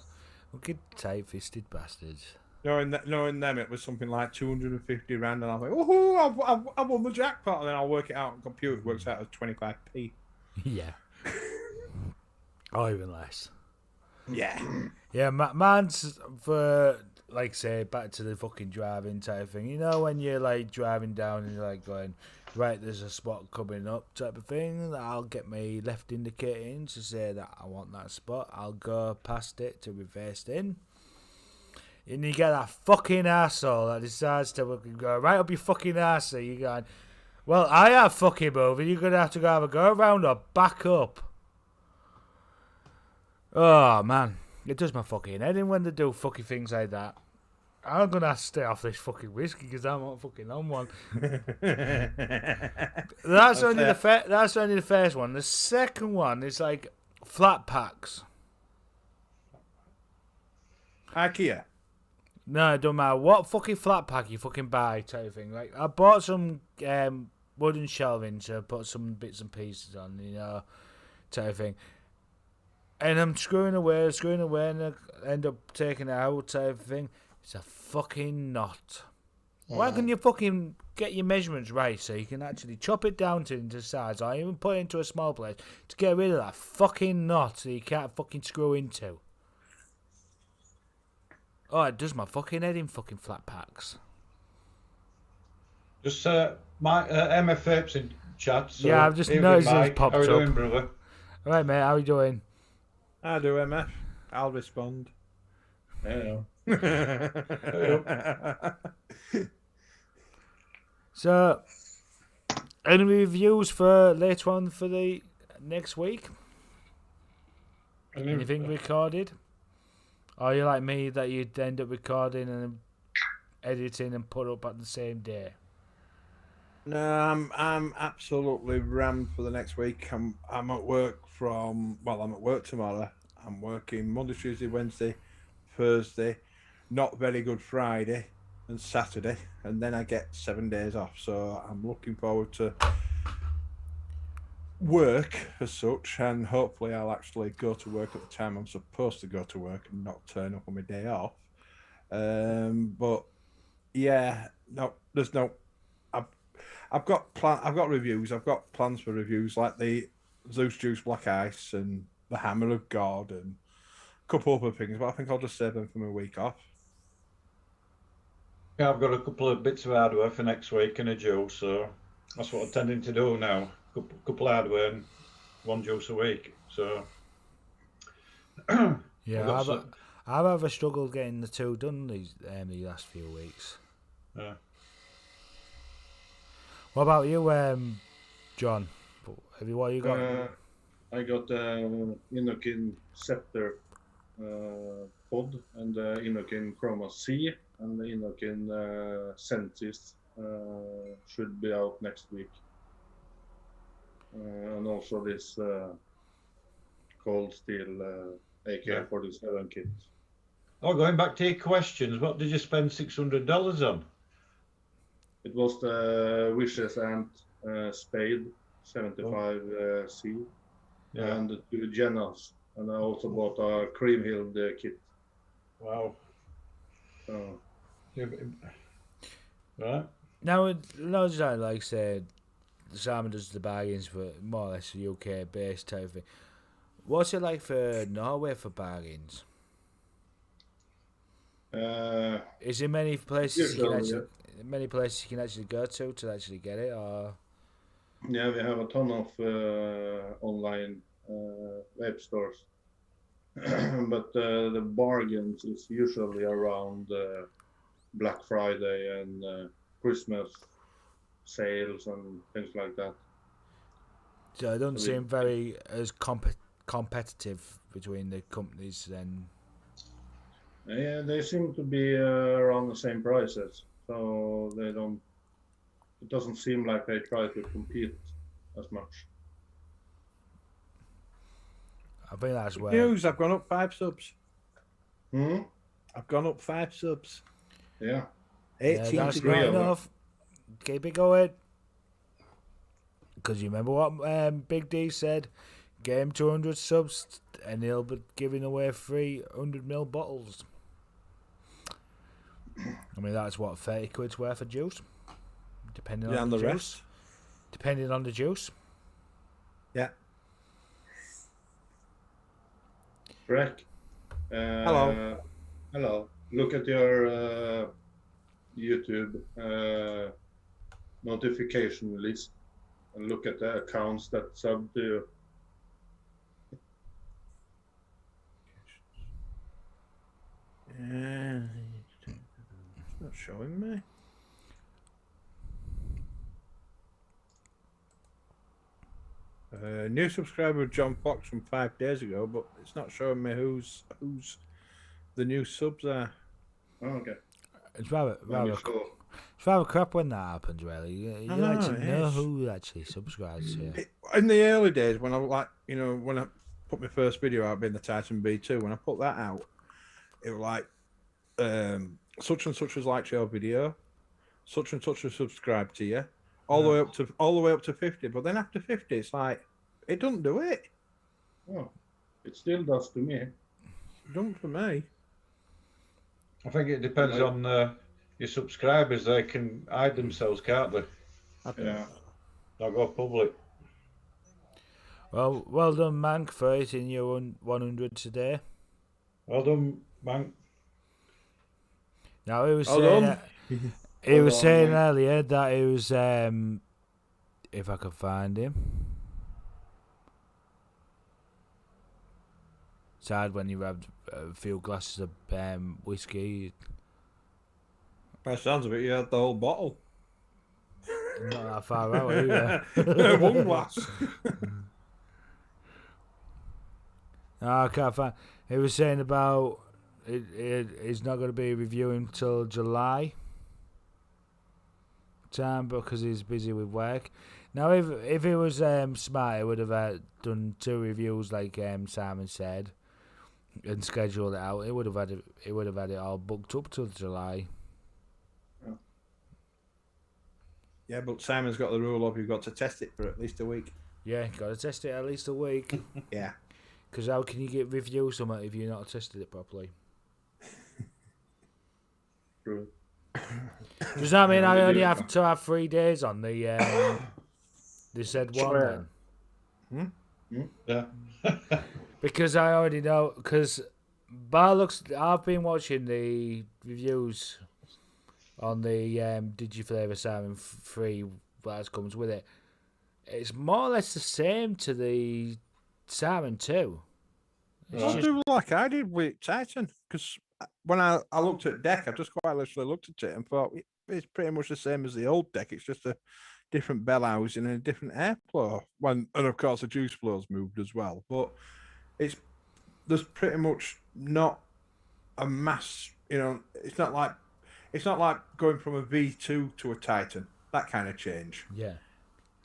Fucking tight-fisted bastards. Knowing them, it was something like 250 rand, and I was like, "Woohoo! I've won the jackpot!" And then I'll work it out on the computer. It works out as 25p. Yeah. Or even less. Yeah. Yeah, mine's for, like, say, back to the fucking driving type thing. You know, when you're, like, driving down and you're, like, going, right, there's a spot coming up type of thing. I'll get my left indicator in to say that I want that spot. I'll go past it to reverse in. And you get that fucking arsehole that decides to go right up your fucking arse. So you're going, well, I have fucking moving. You're going to have to go around or back up. Oh, man. It does my fucking head in when they do fucking things like that. I'm going to have to stay off this fucking whiskey because I'm not fucking on one. That's only the first one. The second one is like flat packs. IKEA. No, it don't matter what fucking flat pack you fucking buy type of thing. Like, I bought some wooden shelving to put some bits and pieces on, you know, type of thing. And I'm screwing away, and I end up taking it out type of thing. It's a fucking knot. Why can't you fucking get your measurements right so you can actually chop it down into size or even put it into a small place to get rid of that fucking knot that you can't fucking screw into? Oh, it does my fucking head in fucking flat packs. Just my MF Vapes in chat. So Yeah, I've just evening, noticed it's Mike. popped How are you up. doing, brother? All right, mate, how you doing? I do, MF. I'll respond. Yeah. So, any reviews for later on for the next week? Anything recorded? Or are you like me that you'd end up recording and editing and put up at the same day? No, I'm absolutely rammed for the next week. I'm at work I'm at work tomorrow. I'm working Monday, Tuesday, Wednesday, Thursday, not very good Friday and Saturday, and then I get 7 days off. So I'm looking forward to work as such, and hopefully I'll actually go to work at the time I'm supposed to go to work and not turn up on my day off. But yeah, no, there's no. I've got reviews. I've got plans for reviews like the Zeus Juice Black Ice and the Hammer of God and a couple other things, but I think I'll just save them for my week off. Yeah, I've got a couple of bits of hardware for next week and a juice, so that's what I'm tending to do now. Couple of hardware and one juice a week. So yeah, I've ever struggled getting the two done these last few weeks. Yeah. What about you, John? What you got? I got Inokin Scepter pod and Inokin Chroma C and the Inokin Sentis should be out next week. And also this Cold Steel AK-47 kit. Oh, going back to your questions, what did you spend $600 on? It was the Wishes Ant Spade 75C and the two Jennas, and I also bought a Cream Hill kit. Wow. Right. Now, not that like said, Simon does the bargains for more or less a UK based type of thing. What's it like for Norway for bargains? Is there many places you can actually go to actually get it, or? Yeah, we have a ton of online vape stores, but the bargains is usually around Black Friday and Christmas sales and things like that. So it doesn't seem very as competitive between the companies then. Yeah, they seem to be around the same prices, so they don't. It doesn't seem like they try to compete as much. I think that's where. News, I've gone up 5 subs. I've gone up 5 subs. Yeah. 18 that's to not go. enough. Keep it going. Because you remember what Big D said? Get him 200 subs and he'll be giving away free 100ml bottles. I mean, that's what, 30 quid's worth of juice? Depending on the juice. Rest. Depending on the juice. Yeah. Correct. Hello. Hello. Look at your YouTube notification list and look at the accounts that sub to you. It's not showing me. New subscriber John Fox from 5 days ago, but it's not showing me who's the new subs are. Oh, okay. It's rather crap when that happens, really. You like to know who actually subscribes to you. In the early days, when I when I put my first video out being the Titan B2, when I put that out, it was like such and such has liked your video, such and such has subscribed to you, all the way up to 50. But then after 50, it's like it doesn't do it. Oh, it still does to me. It don't for me. I think it depends on your subscribers. They can hide themselves, can't they? Yeah. Not go public. Well done, Mank, for hitting your 100 today. Well done, Mank. Now he was saying earlier that he was if I could find him. It's hard when you have a few glasses of whiskey. By the sounds of it, you had the whole bottle. Not that far out either. One glass. No, I can't find. He was saying about it's not going to be reviewing until July time because he's busy with work. Now, if he was smart, he would have done 2 reviews like Simon said, and scheduled it out. He would have had it all booked up till July. Yeah, but Simon's got the rule of you've got to test it for at least a week. Yeah, got to test it at least a week. Yeah. Because how can you get reviews something if you're not tested it properly? True. Does that mean I only have to have 3 days on the they said one then? Yeah. Because I already know. Because I've been watching the reviews on the Digiflavor Simon 3 that comes with it. It's more or less the same to the Simon 2. It's just like I did with Titan, because when I looked at deck, I just quite literally looked at it and thought it's pretty much the same as the old deck. It's just a different bell housing and a different airflow. And of course the juice flow's moved as well. But there's pretty much not a mass. It's not like going from a V2 to a Titan. That kind of change. Yeah.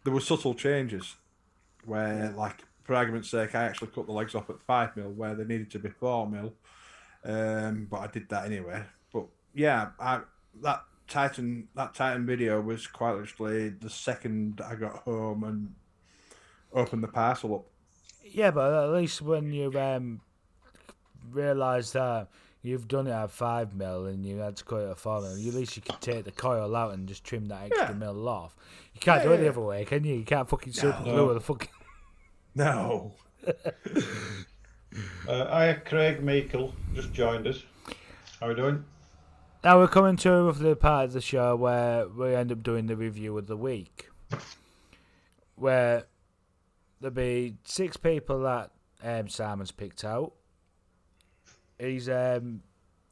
There were subtle changes where, like, for argument's sake, I actually cut the legs off at 5mm where they needed to be 4mm. But I did that anyway. But yeah, that Titan video was quite literally the second I got home and opened the parcel up. Yeah, but at least when you realise that you've done it at 5mm and you had to cut it at 4mm, at least you can take the coil out and just trim that extra mil off. You can't do it the other way, can you? You can't fucking super glue with a fucking... No. Hi, Craig Meikle just joined us. How are we doing? Now we're coming to the part of the show where we end up doing the review of the week, where there'll be 6 people that Simon's picked out. He's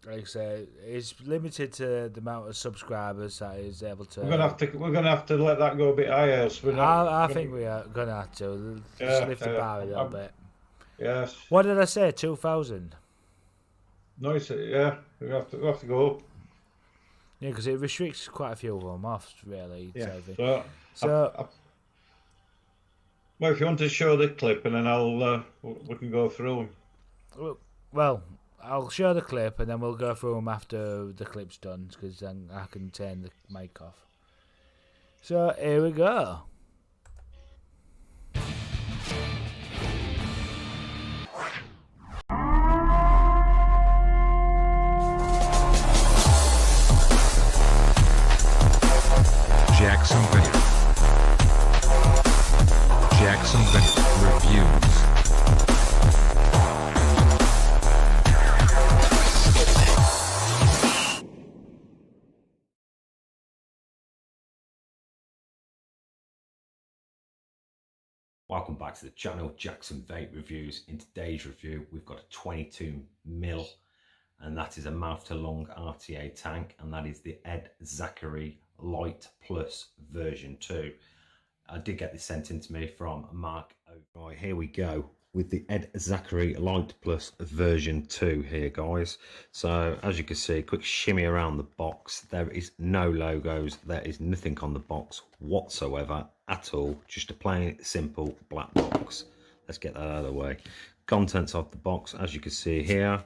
like I say, he's limited to the amount of subscribers that he's able to. We're gonna have to let that go a bit higher. So I think we are gonna have to just lift the bar a little bit. Yes. What did I say? 2,000. No, yeah. We have to go up. Yeah, because it restricts quite a few of them off, really. Yeah. So well, if you want to show the clip, and then we can go through them. Well, I'll show the clip, and then we'll go through them after the clip's done, because then I can turn the mic off. So here we go. Jackson Vape reviews. Welcome back to the channel, Jackson Vape Reviews. In today's review, we've got a 22mm, and that is a mouth to lung RTA tank, and that is the Ed Zachary Light Plus version 2. I did get this sent in to me from Mark. Right, here we go with the Ed Zachary Light Plus version 2 here, guys. So as you can see, quick shimmy around the box. There is no logos, there is nothing on the box whatsoever at all, just a plain simple black box. Let's get that out of the way. Contents of the box, as you can see here,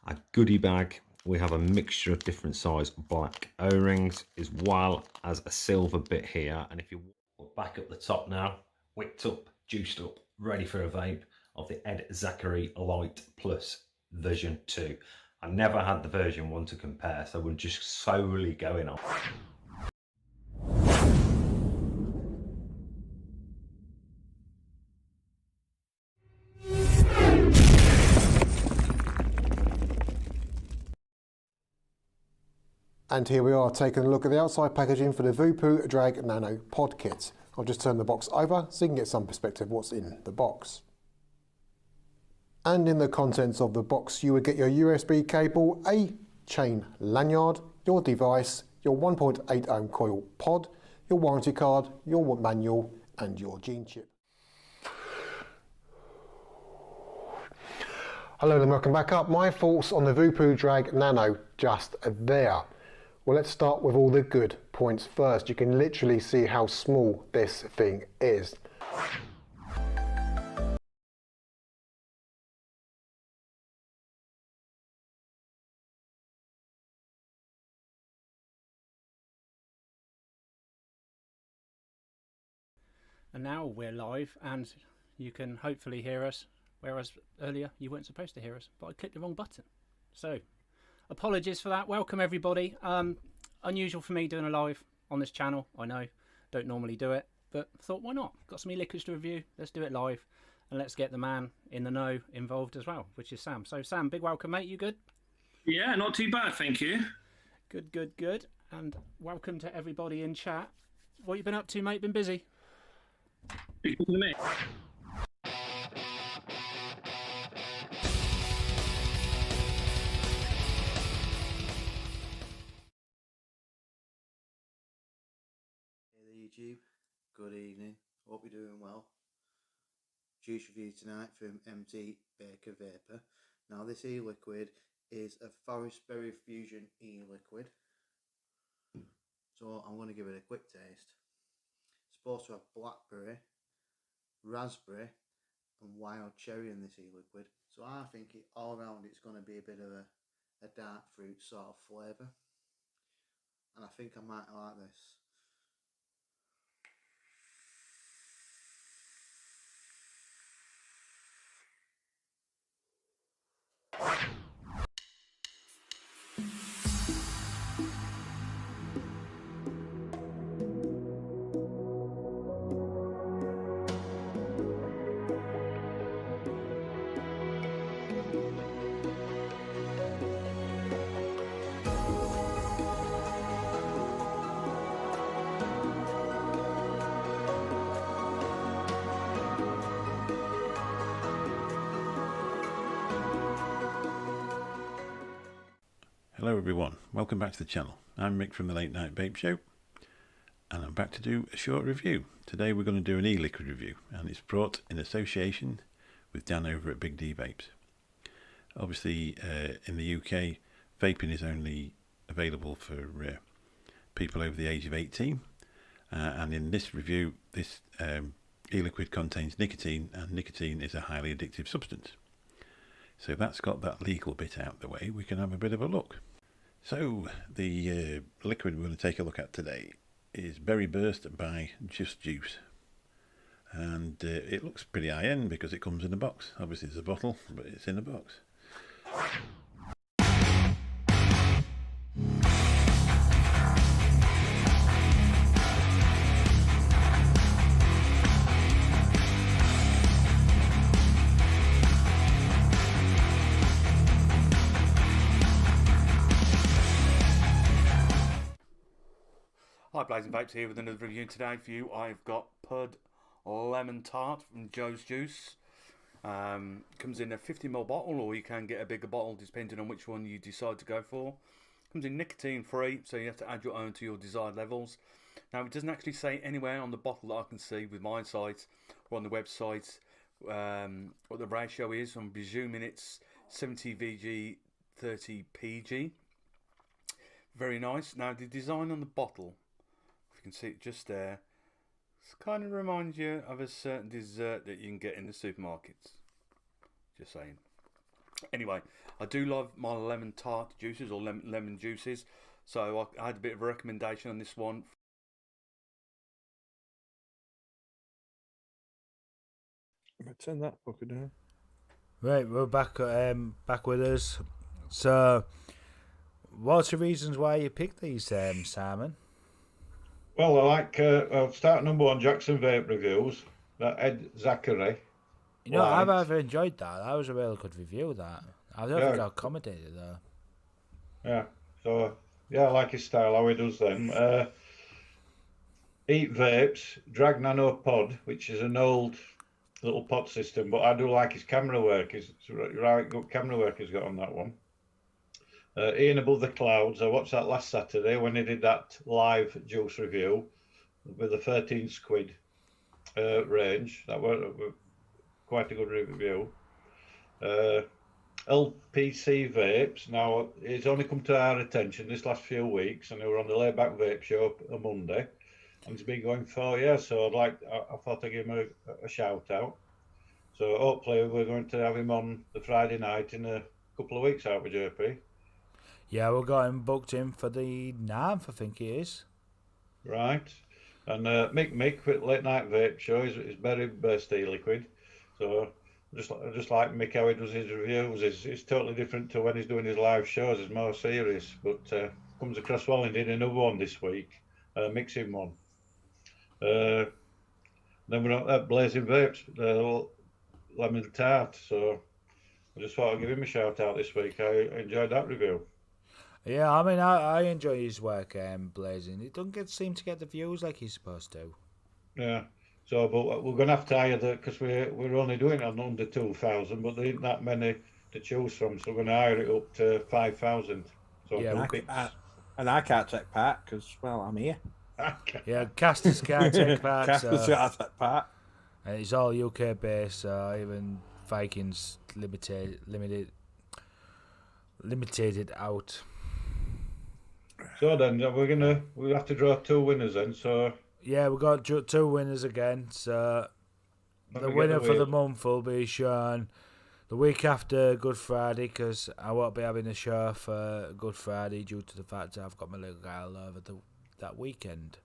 a goodie bag. We have a mixture of different size black O-rings, as well as a silver bit here. And if you back up the top now, wicked up, juiced up, ready for a vape of the Ed Zachary Light Plus version 2. I never had the version 1 to compare, so we're just solely going on. And here we are taking a look at the outside packaging for the Vupu Drag Nano Pod Kit. I'll just turn the box over so you can get some perspective of what's in the box. And in the contents of the box, you would get your USB cable, a chain lanyard, your device, your 1.8 ohm coil pod, your warranty card, your manual and your gene chip. Hello and welcome back up. My thoughts on the Voopoo Drag Nano just there. Well, let's start with all the good points first. You can literally see how small this thing is. And now we're live and you can hopefully hear us, whereas earlier you weren't supposed to hear us, but I clicked the wrong button. So apologies for that. Welcome everybody. Unusual for me doing a live on this channel. I know, don't normally do it, but thought why not? Got some e-liquids to review. Let's do it live and let's get the man in the know involved as well, which is Sam. So Sam, big welcome mate, you good? Yeah, not too bad, thank you. Good, good, good. And welcome to everybody in chat. What you been up to, mate? Been busy? Big to me. Hey there YouTube, good evening, hope you're doing well. Juice review tonight from MT VIKING VAPER. Now this e-liquid is a Forest Berry Fusion e-liquid. So I'm going to give it a quick taste. It's supposed to have blackberry, raspberry and wild cherry in this e-liquid. So I think all around it's going to be a bit of a dark fruit sort of flavour. And I think I might like this. Hello everyone, welcome back to the channel. I'm Mick from the Late Night Vape Show and I'm back to do a short review. Today we're going to do an e-liquid review and it's brought in association with Dan over at Big D Vapes. Obviously in the UK vaping is only available for people over the age of 18 and in this review this e-liquid contains nicotine and nicotine is a highly addictive substance. So that's got that legal bit out the way, we can have a bit of a look. So the liquid we're going to take a look at today is Berry Burst by Just Juice. And it looks pretty high end because it comes in a box. Obviously it's a bottle, but it's in a box. Hi, Blazing Vapes here with another review today for you. I've got Pud Lemon Tart from Joe's Juice. Comes in a 50ml bottle, or you can get a bigger bottle depending on which one you decide to go for. Comes in nicotine free, so you have to add your own to your desired levels. Now it doesn't actually say anywhere on the bottle that I can see with my site or on the website what the ratio is. I'm presuming it's 70 VG 30 PG. Very nice. Now the design on the bottle, you can see it just there, it kind of reminds you of a certain dessert that you can get in the supermarkets. Just saying. Anyway, I do love my lemon tart juices or lemon juices, so I had a bit of a recommendation on this one. Turn that fucker down. Right, we're back with us. So, what's the reasons why you picked these, Simon? Well, I like, I'll start number one, Jackson Vape Reviews, that Ed Zachary. You know, I've enjoyed that. That was a really good review, that. I don't think I commentated though. Yeah, so, yeah, I like his style, how he does them. Eat Vapes, Drag Nano Pod, which is an old little pod system, but I do like his camera work. It's right good camera work he's got on that one. Ian Above the Clouds, I watched that last Saturday when he did that live juice review. with a 13 quid range. That was quite a good review. LPC vapes. Now, it's only come to our attention this last few weeks, and we were on the Layback Vape Show on Monday, and it's been going 4 years. So I thought I'd give him a shout out. So hopefully we're going to have him on the Friday night in a couple of weeks, aren't we, JP? Yeah, we've got him booked in for the 9th, I think it is. Right. And Mick with Late Night Vape Show is very best e-liquid. So just like Mick, how he does his reviews, it's totally different to when he's doing his live shows. It's more serious, but comes across well. And did another one this week, mixing one. Then we're at Blazing Vapes, lemon tart. So I just thought I'd give him a shout out this week. I enjoyed that review. Yeah, I mean, I enjoy his work, Blazing. It doesn't seem to get the views like he's supposed to. Yeah. So, but we're going to have to hire because we're only doing it on under 2,000, but there ain't that many to choose from. So we're going to hire it up to 5,000. So yeah, and I can't take part because, well, I'm here. Yeah, Casters can't take part. Casters can't take part. And it's all UK based, so even Vikings limited it out. So then we have to draw 2 winners then. So yeah, we got 2 winners again. So the winner for the month will be shown the week after Good Friday, because I won't be having a show for Good Friday due to the fact that I've got my little girl over that weekend,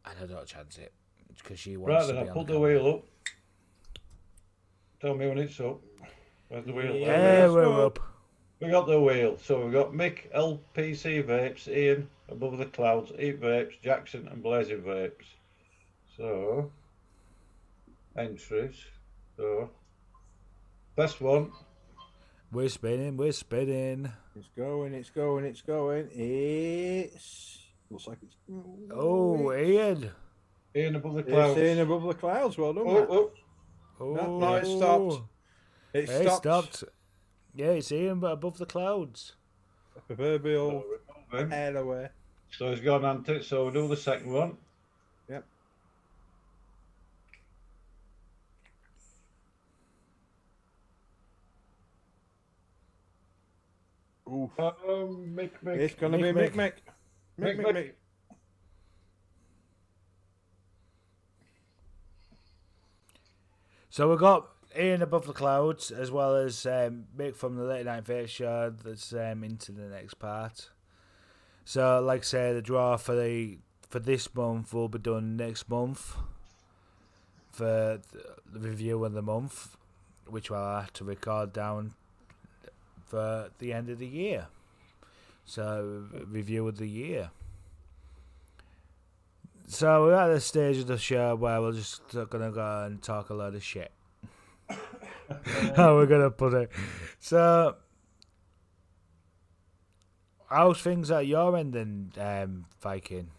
and I don't chance it because she wants to be on the camera. I'll pull the wheel up. Tell me when it's up. Where's the wheel? Yeah, we're up. We got the wheel. So we've got Mick, LPC Vapes, Ian, Above the Clouds, Eat Vapes, Jackson and Blazing Vapes. So, entries. So, best one. We're spinning. It's going. It's looks like it's... Oh, Ian. Ian Above the Clouds. It's Ian Above the Clouds. Well done, Matt. No, it stopped. It stopped. Yeah, it's Ian, but Above the Clouds. Proverbial air away. So he's gone onto it. So we'll do the second one. Yep. Ooh. Mick. It's going to be Mick. Mick. So we've got Ian Above the Clouds, as well as Mick from the Late Night Vape Show that's into the next part. So, like I say, the draw for this month will be done next month for the review of the month, which I'll have to record down for the end of the year. So, review of the year. So we're at the stage of the show where we're just gonna go and talk a load of shit. How we're gonna put it. So, how's things at your end then, Viking?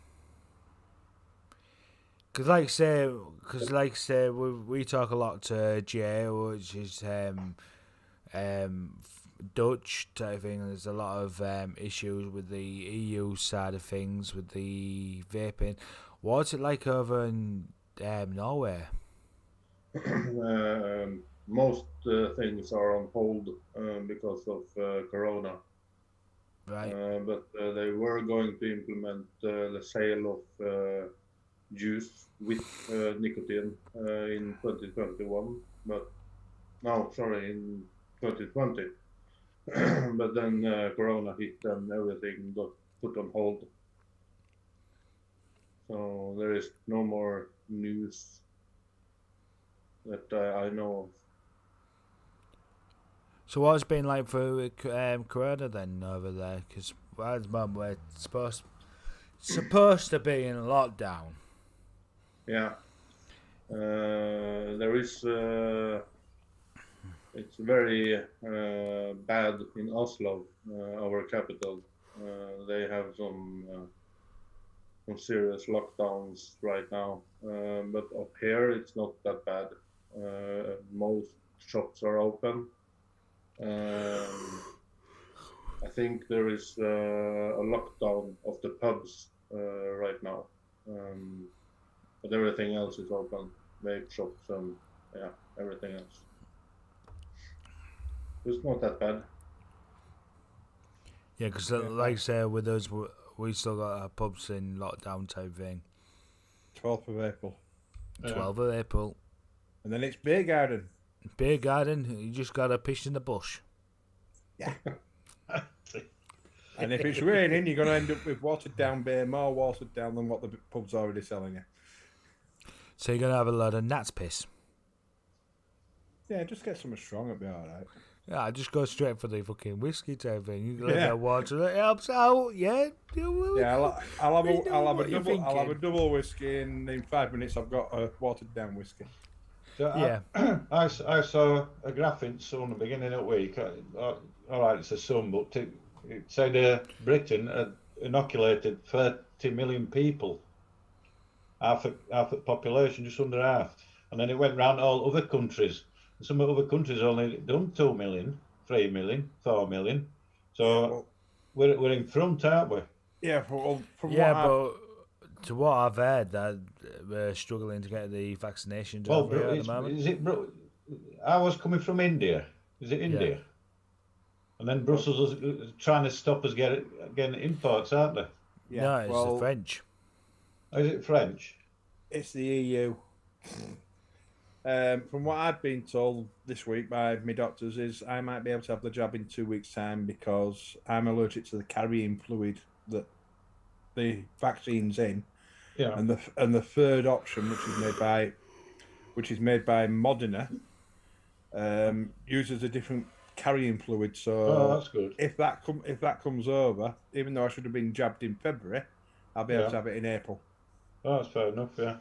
Because like I say, we talk a lot to Jay, which is Dutch type thing. There's a lot of issues with the EU side of things with the vaping. What's it like over in Norway? Most things are on hold because of Corona. Right. But they were going to implement the sale of juice with nicotine in 2021, but no, sorry, in 2020. But then Corona hit and everything got put on hold. So there is no more news that I know of. So what's it been like for Corona then over there? Because at the moment we're supposed to be in lockdown. Yeah. There is... it's very bad in Oslo, our capital. They have some serious lockdowns right now, but up here it's not that bad. Most shops are open. I think there is a lockdown of the pubs right now. But everything else is open. Vape shops and yeah, everything else. It's not that bad. Yeah, because like I say, with us, we still got our pubs in lockdown type thing. 12th of April. 12th of April. And then it's beer garden. Beer garden, you just got to piss in the bush. Yeah. And if it's raining, you're going to end up with watered down beer, more watered down than what the pub's already selling you. So you're going to have a lot of gnat's piss. Yeah, just get something strong, it'll be alright. Yeah, just go straight for the fucking whiskey type thing. You let that water, it helps out, yeah. Yeah, I'll have a double whiskey, and in 5 minutes I've got a watered down whiskey. So yeah. I saw a graph in Sun at the beginning of the week. All right, it's a Sun, but it said Britain had inoculated 30 million people. Half the population, just under half. And then it went round all other countries. Some other countries only done 2 million, 3 million, 4 million. So we're in front, aren't we? Yeah, to what I've heard, that we're struggling to get the vaccinations over here at the moment. I was coming from India. Is it India? Yeah. And then Brussels is trying to stop us getting imports, aren't they? Yeah, no, it's the French. Oh, is it French? It's the EU. From what I've been told this week by my doctors is I might be able to have the jab in 2 weeks' time because I'm allergic to the carrying fluid that the vaccine's in. Yeah. And the third option, which is made by Modena, uses a different carrying fluid. So that's good. If that comes over, even though I should have been jabbed in February, I'll be able to have it in April. Oh, that's fair enough. Yeah.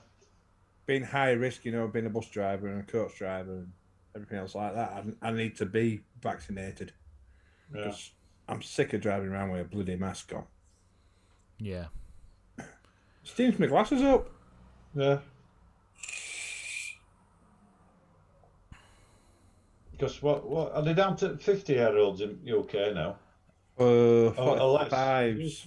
Being high risk, being a bus driver and a coach driver and everything else like that, I need to be vaccinated. Yeah. Because I'm sick of driving around with a bloody mask on. Yeah. Steams my glasses up. Yeah. Because what are they down to 50-year-olds in UK now? 45s.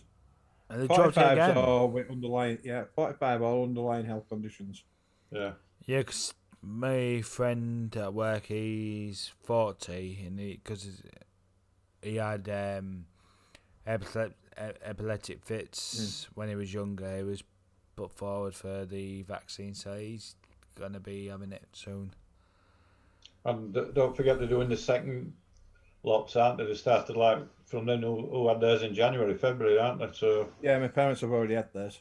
And they dropped it again. Or with underlying, 45 or underlying health conditions. Yeah. Yeah, because my friend at work, he's 40, and because he had epileptic fits when he was younger, he was put forward for the vaccine, so he's going to be having it soon. And don't forget they're doing the second lots, aren't they? They started like from them who had theirs in January, February, aren't they? So yeah, my parents have already had theirs.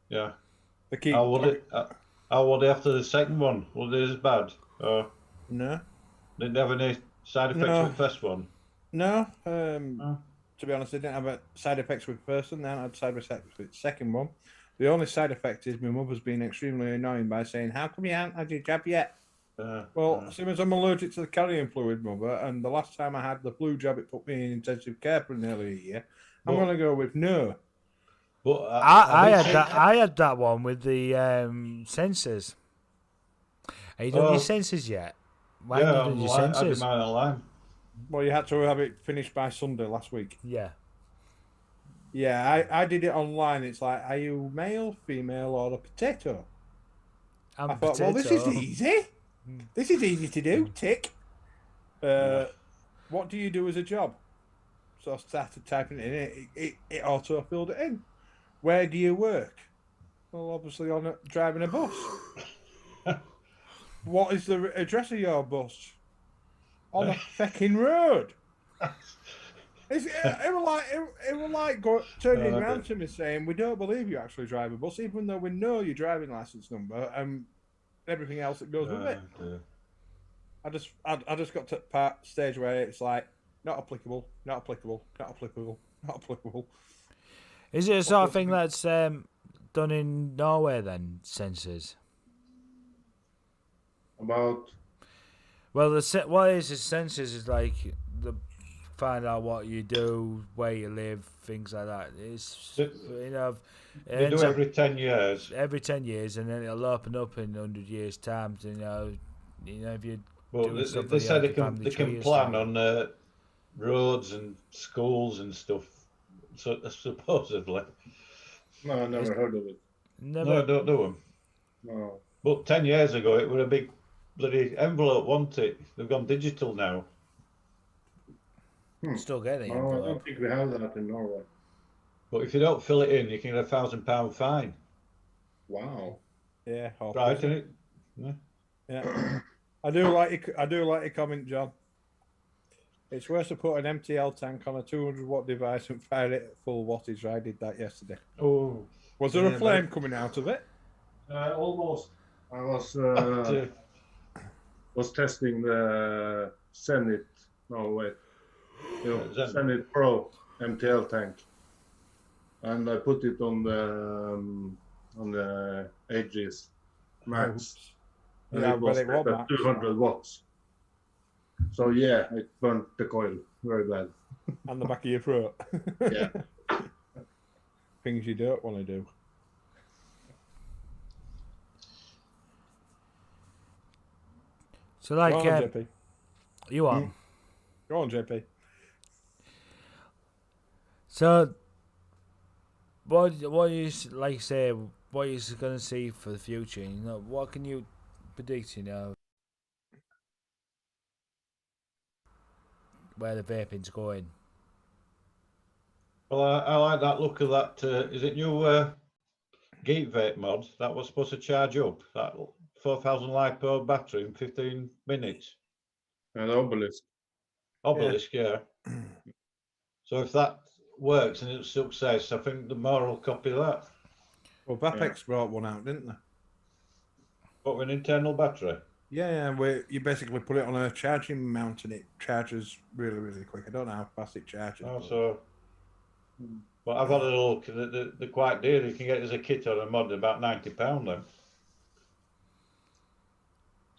Yeah. They keep how were they after the second one? Was they as bad? No. Didn't they have any side effects with the first one? No. To be honest, they didn't have side effects with the first one. They haven't had side effects with the second one. The only side effect is my mother's been extremely annoying by saying, "How come you haven't had your jab yet?" As soon as I'm allergic to the carrying fluid, mother, and the last time I had the flu jab, it put me in intensive care for nearly a year. I'm going to go with no. But I had that one with the sensors. Have you done your sensors yet? Why haven't you done your sensors? I did mine online. Well, you had to have it finished by Sunday last week. Yeah. Yeah, I did it online. It's like, are you male, female, or a potato? I thought, well, this is easy. This is easy to do. Tick. What do you do as a job? So I started typing it in. It auto-filled it in. Where do you work? Well, obviously driving a bus. What is the address of your bus? On a fucking road. It was like turning around to me saying, "We don't believe you actually drive a bus, even though we know your driving license number and everything else that goes with it." I just got to the stage where it's like, not applicable, not applicable, not applicable, not applicable. Is it a sort of thing that's done in Norway then, sensors? About? Well, what is the sensors is like find out what you do, where you live, things like that. It's they do every 10 years. Every 10 years, and then it'll open up in 100 years' time. To, if you. Well, they say they can plan on roads and schools and stuff. So supposedly. No, I never heard of it. Never. No, I don't do them. No. But 10 years ago, it was a big bloody envelope, wasn't it? They've gone digital now. Still get the No, I envelope. don't think we have that in Norway. But if you don't fill it in, you can get £1,000 fine. Wow. Yeah, Right, isn't it? Yeah. I do like your comment, John. It's worse to put an MTL tank on a 200 watt device and fire it at full wattage. I did that yesterday. Oh. Was there a flame coming out of it? Almost. I was testing the Zenit. No, wait. Zenit Pro MTL tank, and I put it on the Aegis Max. And Yeah, it was but it was at 200 watts. So yeah, it burnt the coil very bad. On the back of your throat. Yeah. Things you don't want to do. So like, Go on, JP. you on? Go on, JP. So, what you like say? What you gonna see for the future? You know, what can you predict? You know, where the vaping's going. Well, I like that look of that. Is it new Geek Vape mod? That was supposed to charge up that 4,000 LiPo battery in 15 minutes. And Obelisk. Obelisk, yeah. So if that works and it's a success, I think the more will copy that. Well, Vapex brought one out, didn't they? What, with an internal battery? Yeah, where you basically put it on a charging mount and it charges really, really quick. I don't know how fast it charges. Oh, so. But I've had a look. They're quite dear. You can get it as a kit or a mod about £90 then.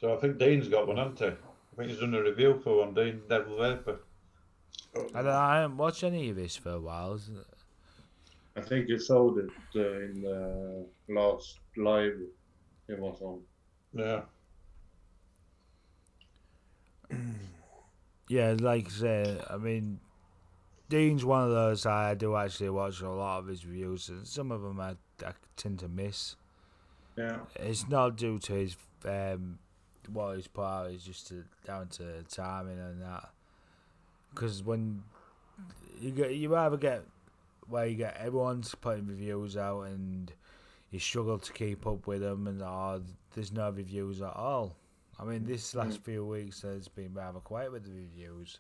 So I think Dean's got one, hasn't he? I think he's done a review for one, Dean Devil Vapor. I haven't watched any of this for a while. Isn't it? I think you showed it in the last live it was on. Yeah. Yeah, like I say, I mean, Dean's one of those I do actually watch a lot of his reviews, and some of them I tend to miss. Yeah. It's not due to his what he's put out, it's just down to timing and that. Because when you either get where you get everyone's putting reviews out and you struggle to keep up with them, and there's no reviews at all. I mean, this last few weeks has been rather quiet with the reviews.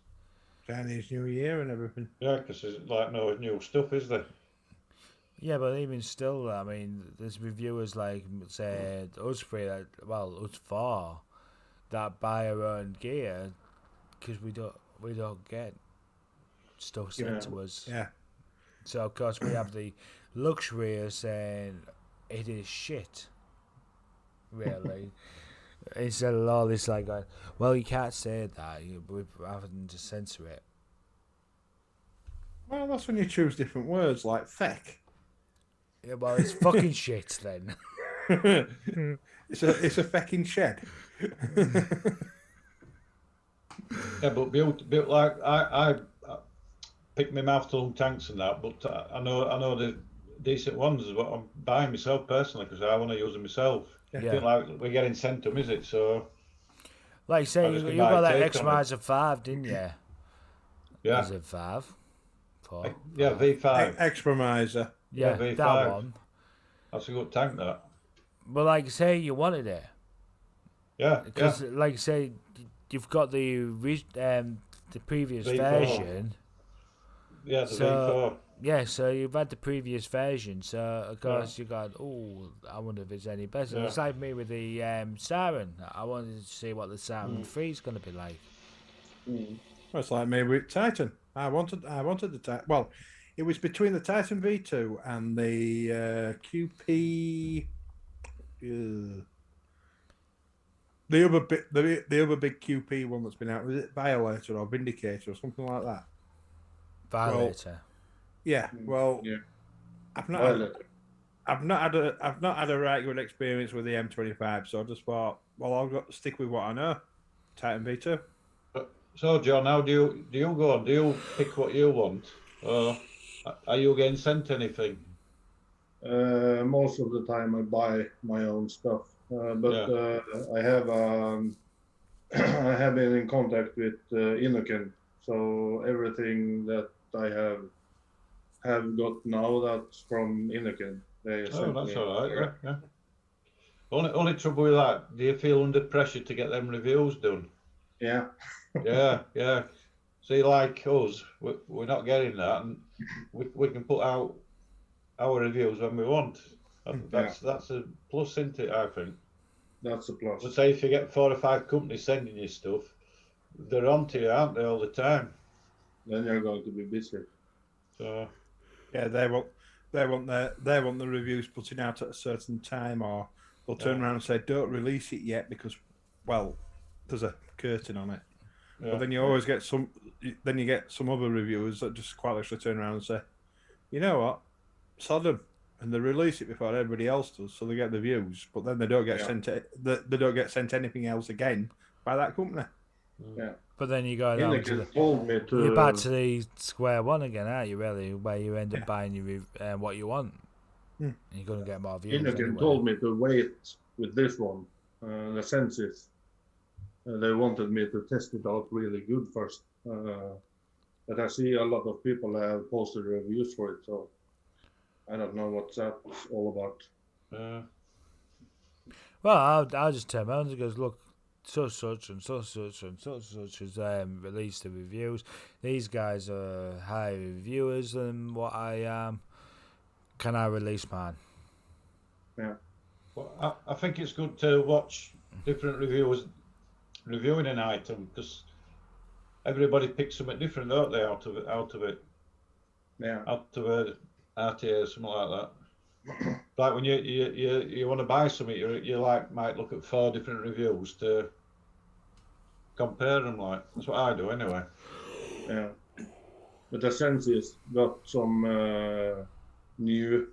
Chinese New Year and everything. Yeah, because there's like no new stuff, is there? Yeah, but even still, I mean, there's reviewers like, say, us three, us four, that buy our own gear because we don't get stuff sent to us. Yeah. So of course we have the luxury of saying it is shit. Really. Instead of all this like going, well, you can't say that. We're having to censor it. Well, that's when you choose different words like feck. Yeah, well, it's fucking shit then. It's a fecking shed. Yeah, but built like I pick my mouth to long tanks and that, but I know the decent ones is what I'm buying myself personally because I want to use them myself. Yeah. I feel like we're getting sent them, is it? So, like you say, you got that X-Miser 5, didn't you? Yeah. Is it 5? 4? Yeah, V5. Exprimizer. Yeah, V5. that one. That's a good tank, that. But like you say, you wanted it. Yeah. Because like you say, you've got the previous V4. version. Yeah, the V4. Yeah, so you've had the previous version, so of course you got, I wonder if it's any better. Yeah. It's like me with the Siren. I wanted to see what the Siren 3 is going to be like. Well, it's like me with Titan. I wanted the Titan. Well, it was between the Titan V2 and the QP. The other big QP one that's been out, was it Violator or Vindicator or something like that? Violator. Well, yeah. Well, yeah. I've not had a right good experience with the M25, so I just thought, well, I'll got to stick with what I know. Titan V2. So, John, how do you go on? Do you pick what you want, or are you getting sent anything? Most of the time I buy my own stuff, but I have I have been in contact with Innoken, so everything that I have got now, that's from Innoken. They Oh, sent that's me. all right. Yeah. Only trouble with that, do you feel under pressure to get them reviews done? Yeah. Yeah. See, like us, we're not getting that, and we can put out our reviews when we want. That's a plus, isn't it? I think that's a plus. But say if you get 4 or 5 companies sending you stuff, they're on to you, aren't they, all the time? Then you're going to be busy. So yeah, they want the reviews putting out at a certain time, or they'll turn around and say, "Don't release it yet because, well, there's a curtain on it." Yeah. But then you always get some. Then you get some other reviewers that just quite literally turn around and say, "You know what, sod them," and they release it before everybody else does, so they get the views. But then they don't get sent. They don't get sent anything else again by that company. Yeah. But then you go down to you're back to the square one again, aren't you? Really, where you end up buying your what you want. And you're going to get more views. Innoken told me to wait with this one, the Senses. They wanted me to test it out really good first. But I see a lot of people have posted reviews for it, so I don't know what that's all about. Well, I'll just turn around and goes, look, such and such has released the reviews. These guys are higher reviewers than what I am. Can I release mine? Yeah. Well, I think it's good to watch different reviewers reviewing an item, because everybody picks something different, don't they, out of it. Yeah. Out of a RTA or something like that. Like when you want to buy something, you might look at 4 different reviews to compare them. Like that's what I do anyway. Yeah. But the Senses got some new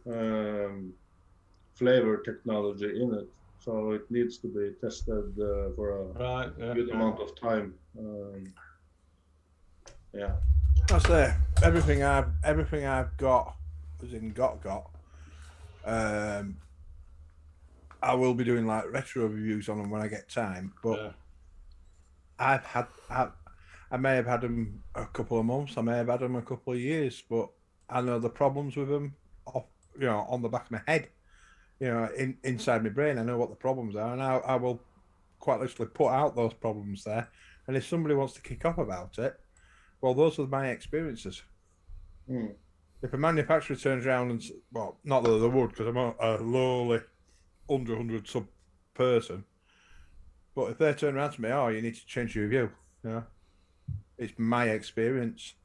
flavor technology in it, so it needs to be tested for a good amount of time. Yeah. That's there. Everything I've got, as in got. I will be doing like retro reviews on them when I get time, but I may have had them a couple of months, I may have had them a couple of years, but I know the problems with them on the back of my head, inside my brain. I know what the problems are, and I will quite literally put out those problems there. And if somebody wants to kick off about it, well, those are my experiences. If a manufacturer turns around and, well, not that they would, because I'm a lowly under 100 sub person, but if they turn around to me, oh, you need to change your review, it's my experience.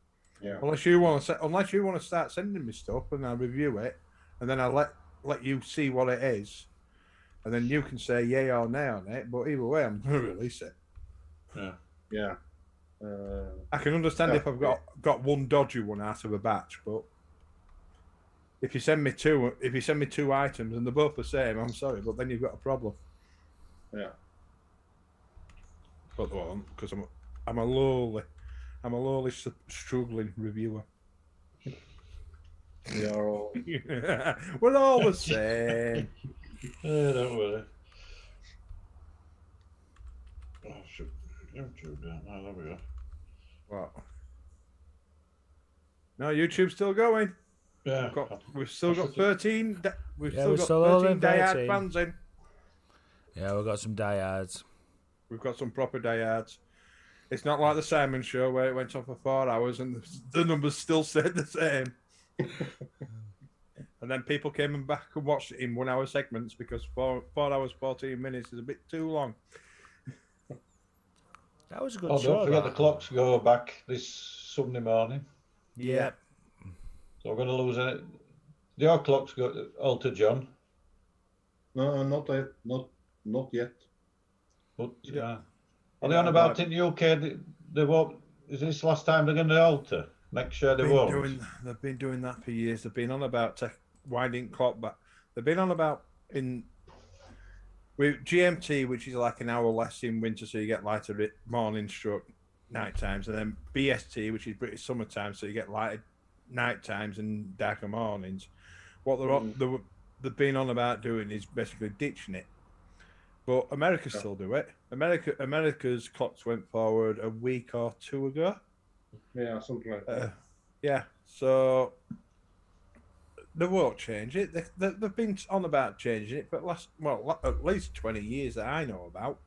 Yeah. Unless you want to start sending me stuff and I review it, and then I let you see what it is, and then you can say yay or nay on it. But either way, I'm going to release it. Yeah. I can understand if I've got one dodgy one out of a batch, but if you send me 2 items and they're both the same, I'm sorry, but then you've got a problem. Yeah. But because I'm a lowly struggling reviewer. We are all. We're all the same. Don't worry. Oh, shoot. YouTube down. Oh, there we go. What? No, YouTube's still going. Yeah. We've still got 13. We've all still got 13 in diehard 13. fans in. Yeah, we've got some diehards. We've got some proper diehards. It's not like the Simon Show where it went on for 4 hours and the numbers still stayed the same. And then people came back and watched it in 1 hour segments because 4 hours 14 minutes is a bit too long. That was a good show. Don't forget the clocks go back this Sunday morning. Yeah. So we're going to lose it. Your clocks go altered, John. No, not yet. But are they on about in the UK? They won't. Is this last time they're going to alter? Next year they won't. They've been doing that for years. They've been on about winding clock back. They've been on about with GMT, which is like an hour less in winter, so you get lighter morning stroke night times, and then BST, which is British summertime, so you get lighter night times and darker mornings. What they've been on about doing is basically ditching it. But America still do it. America's clocks went forward a week or two ago. Yeah, something like that. Yeah, so they won't change it. They've been on about changing it for at least 20 years that I know about.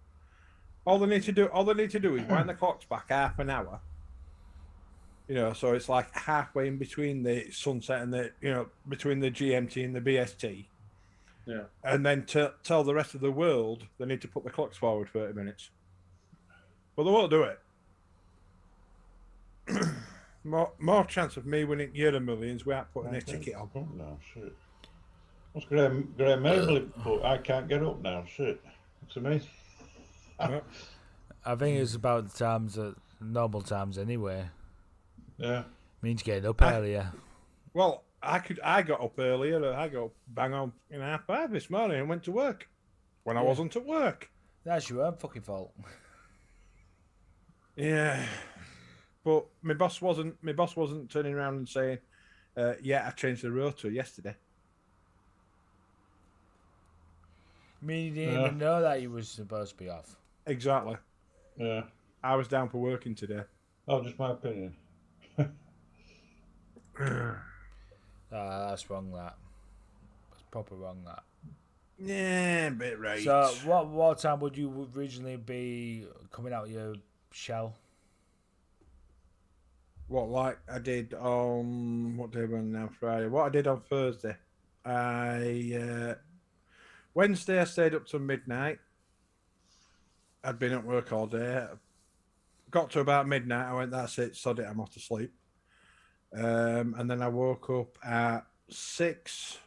All they need to do is wind the clocks back half an hour. You know, so it's like halfway in between the sunset and between the GMT and the BST. Yeah. And then tell the rest of the world they need to put the clocks forward 30 minutes. But they won't do it. More chance of me winning Euro Millions without putting a ticket on. No, shit. What's Graham Merley put? I can't get up now, shit. What's amazing? I think it's about the times, normal times anyway. Yeah. Means getting up earlier. Well, I got up earlier. I got up bang on 5:30 this morning and went to work when I wasn't at work. That's your own fucking fault. Yeah, but my boss wasn't turning around and saying, "Yeah, I changed the rotor yesterday." I mean, you didn't even know that you was supposed to be off. Exactly. Yeah. I was down for working today. Oh, just my opinion. That's wrong. That's proper wrong. That. Yeah, a bit right. So, what time would you originally be coming out of your shell? What, like I did on what day was now? Friday. What I did on Thursday. Wednesday I stayed up till midnight. I'd been at work all day. Got to about midnight. I went, that's it, sod it, I'm off to sleep. And then I woke up at 6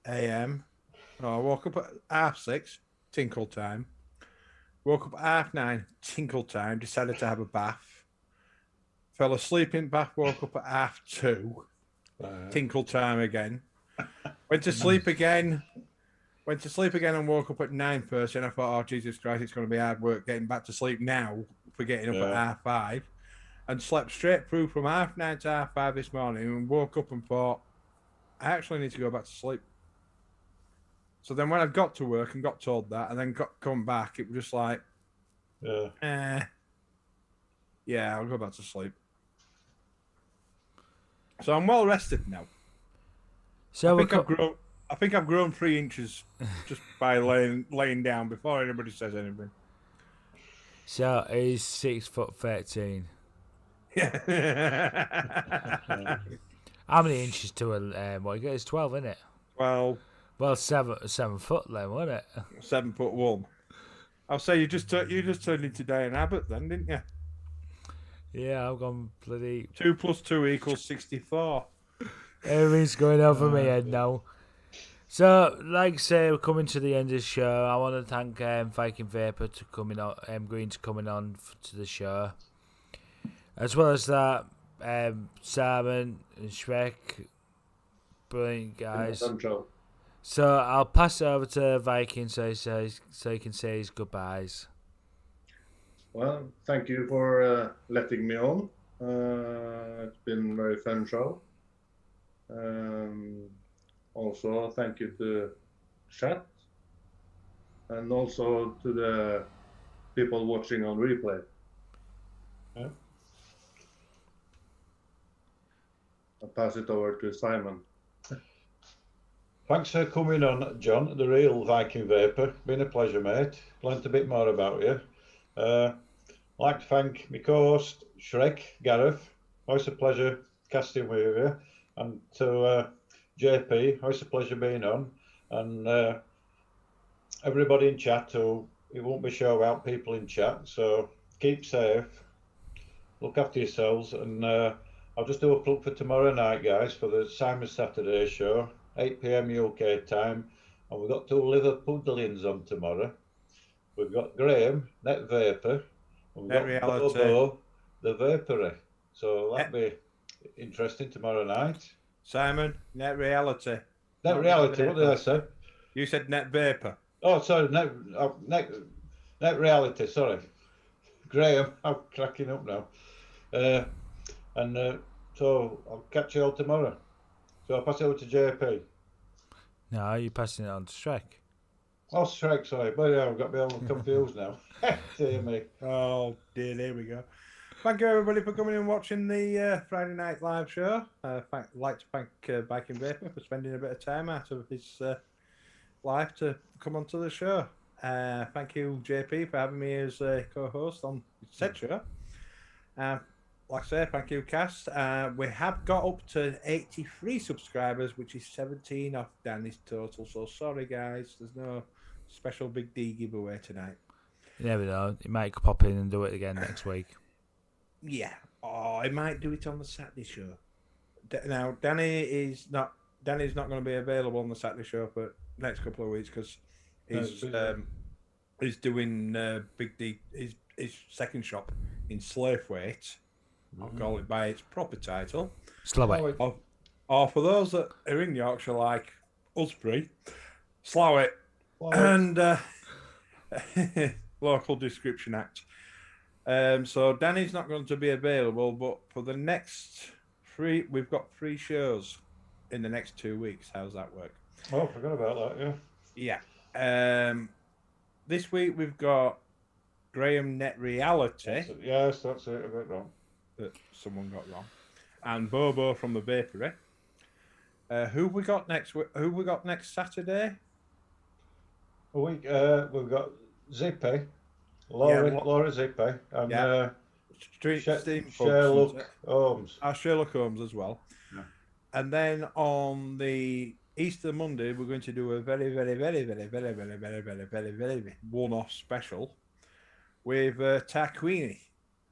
a.m. No, I woke up at 6:30, tinkle time. Woke up at 9:30, tinkle time. Decided to have a bath. Fell asleep in bath. Woke up at 2:30, tinkle time again. Went to sleep again. Went to sleep again and woke up at 9:30. And I thought, oh Jesus Christ, it's going to be hard work getting back to sleep now for getting up at 5:30. And slept straight through from 9:30 to 5:30 this morning and woke up and thought, I actually need to go back to sleep. So then when I got to work and got told that and then come back, it was just like, yeah, I'll go back to sleep. So I'm well rested now. So I think I've grown 3 inches just by laying down before anybody says anything. So he's 6'13". Yeah. How many inches to a what? It's 12, isn't it? 12. Well, 7 foot then, wasn't it? 7'1". I'll say you just turned into Diane Abbott then, didn't you? Yeah, I've gone bloody 2 + 2 = 64. Everything's going over my head now. So, like I say, we're coming to the end of the show. I want to thank Viking Vapor to coming on, Green's coming on to the show, as well as that Simon and Shrek, brilliant guys. So I'll pass it over to Viking so he can say his goodbyes. Well, thank you for letting me on. It's been a very fun show. Also, thank you to chat and also to the people watching on replay. Yeah. I'll pass it over to Simon. Thanks for coming on, John, the real Viking Vapor. Been a pleasure, mate. Learned a bit more about you. I'd like to thank my co-host, Shrek, Gareth. Always a pleasure casting with you. And to JP, always a pleasure being on. And everybody in chat, who it won't be show out people in chat. So keep safe, look after yourselves. And I'll just do a plug for tomorrow night, guys, for the Simon Saturday show. 8 p.m. UK time, and we've got 2 Liverpudlians on tomorrow. We've got Graham, Net Vapor, and we've got Bobo, the Vapory. So that'll be interesting tomorrow night. Simon, Net Reality. Net Reality, what did I say? You said Net Vapor. Oh, sorry, Net Reality, sorry. Graham, I'm cracking up now. So I'll catch you all tomorrow. So I'll pass it over to JP. No, you're passing it on to Shrek. Oh, Strike, sorry. But yeah, I've got me all confused now. Dear me. Oh dear, there we go. Thank you everybody for coming and watching the Friday night live show. Like to thank Viking Vapor for spending a bit of time out of his life to come onto the show. Thank you JP for having me as a co-host on said show. Like I say, thank you Cass. We have got up to 83 subscribers, which is 17 off Danny's total. So sorry guys, there's no special Big D giveaway tonight. You never know. You might pop in and do it again next week. Yeah. Oh, I might do it on the Saturday show. Now, Danny's not going to be available on the Saturday show for next couple of weeks because he's doing Big D his second shop in Slavethwaite. I'll call it by its proper title. Slowett. Or for those that are in Yorkshire, like us three, Slowett. And Local Description Act. So Danny's not going to be available, but for the next we've got 3 shows in the next 2 weeks. How's that work? Oh, I forgot about that, yeah. Yeah. This week we've got Graham Net Reality. Yes, that's it. I got it wrong. That someone got wrong. And Bobo from the Vapery. Who we got next? Who we got next Saturday? We've got Zippy, Laura Zippy, and Sherlock Holmes. Sherlock Holmes as well. Yeah. And then on the Easter Monday, we're going to do a very one-off special with Tarquini,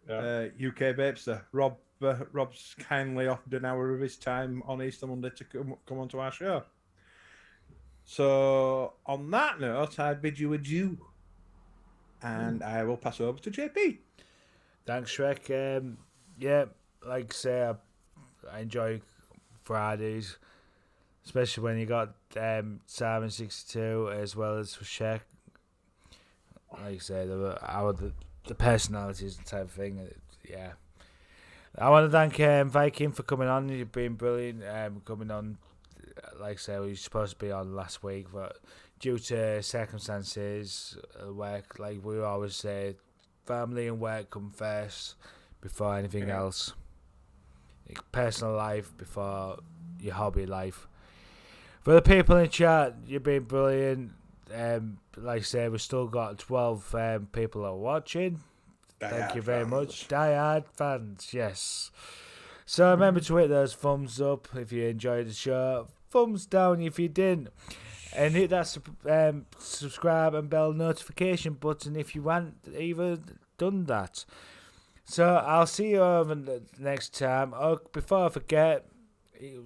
UK Vapester. Rob's kindly offered an hour of his time on Easter Monday to come onto our show. So, on that note, I bid you adieu. And I will pass over to JP. Thanks, Shrek. Yeah, like I say, I enjoy Fridays, especially when you got Simon 62 as well as Shrek. Like I say, the personalities and type of thing. Yeah. I want to thank Viking for coming on. You've been brilliant. Coming on, like I say, we were supposed to be on last week, but due to circumstances, work, like we always say, family and work come first before anything else. Personal life before your hobby life. For the people in chat, you've been brilliant. Like I say, we've still got 12 people that are watching. Thank you very much. Die-hard fans, yes. So remember to hit those thumbs up if you enjoyed the show. Thumbs down if you didn't. And hit that subscribe and bell notification button if you haven't even done that. So I'll see you over next time. Oh, before I forget,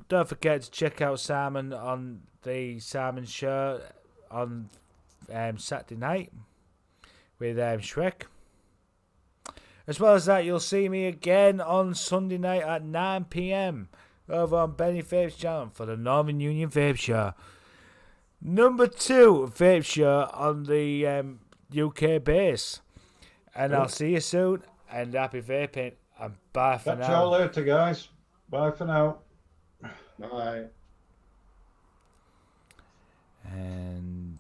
don't forget to check out Simon on the Simon Show on Saturday night with Shrek. As well as that, you'll see me again on Sunday night at 9 PM over on Benny Vape's channel for the Northern Union Vape Show. Number 2 Vape Show on the UK base. And I'll see you soon, and happy vaping, and bye for now. Catch y'all later, guys. Bye for now. Bye. And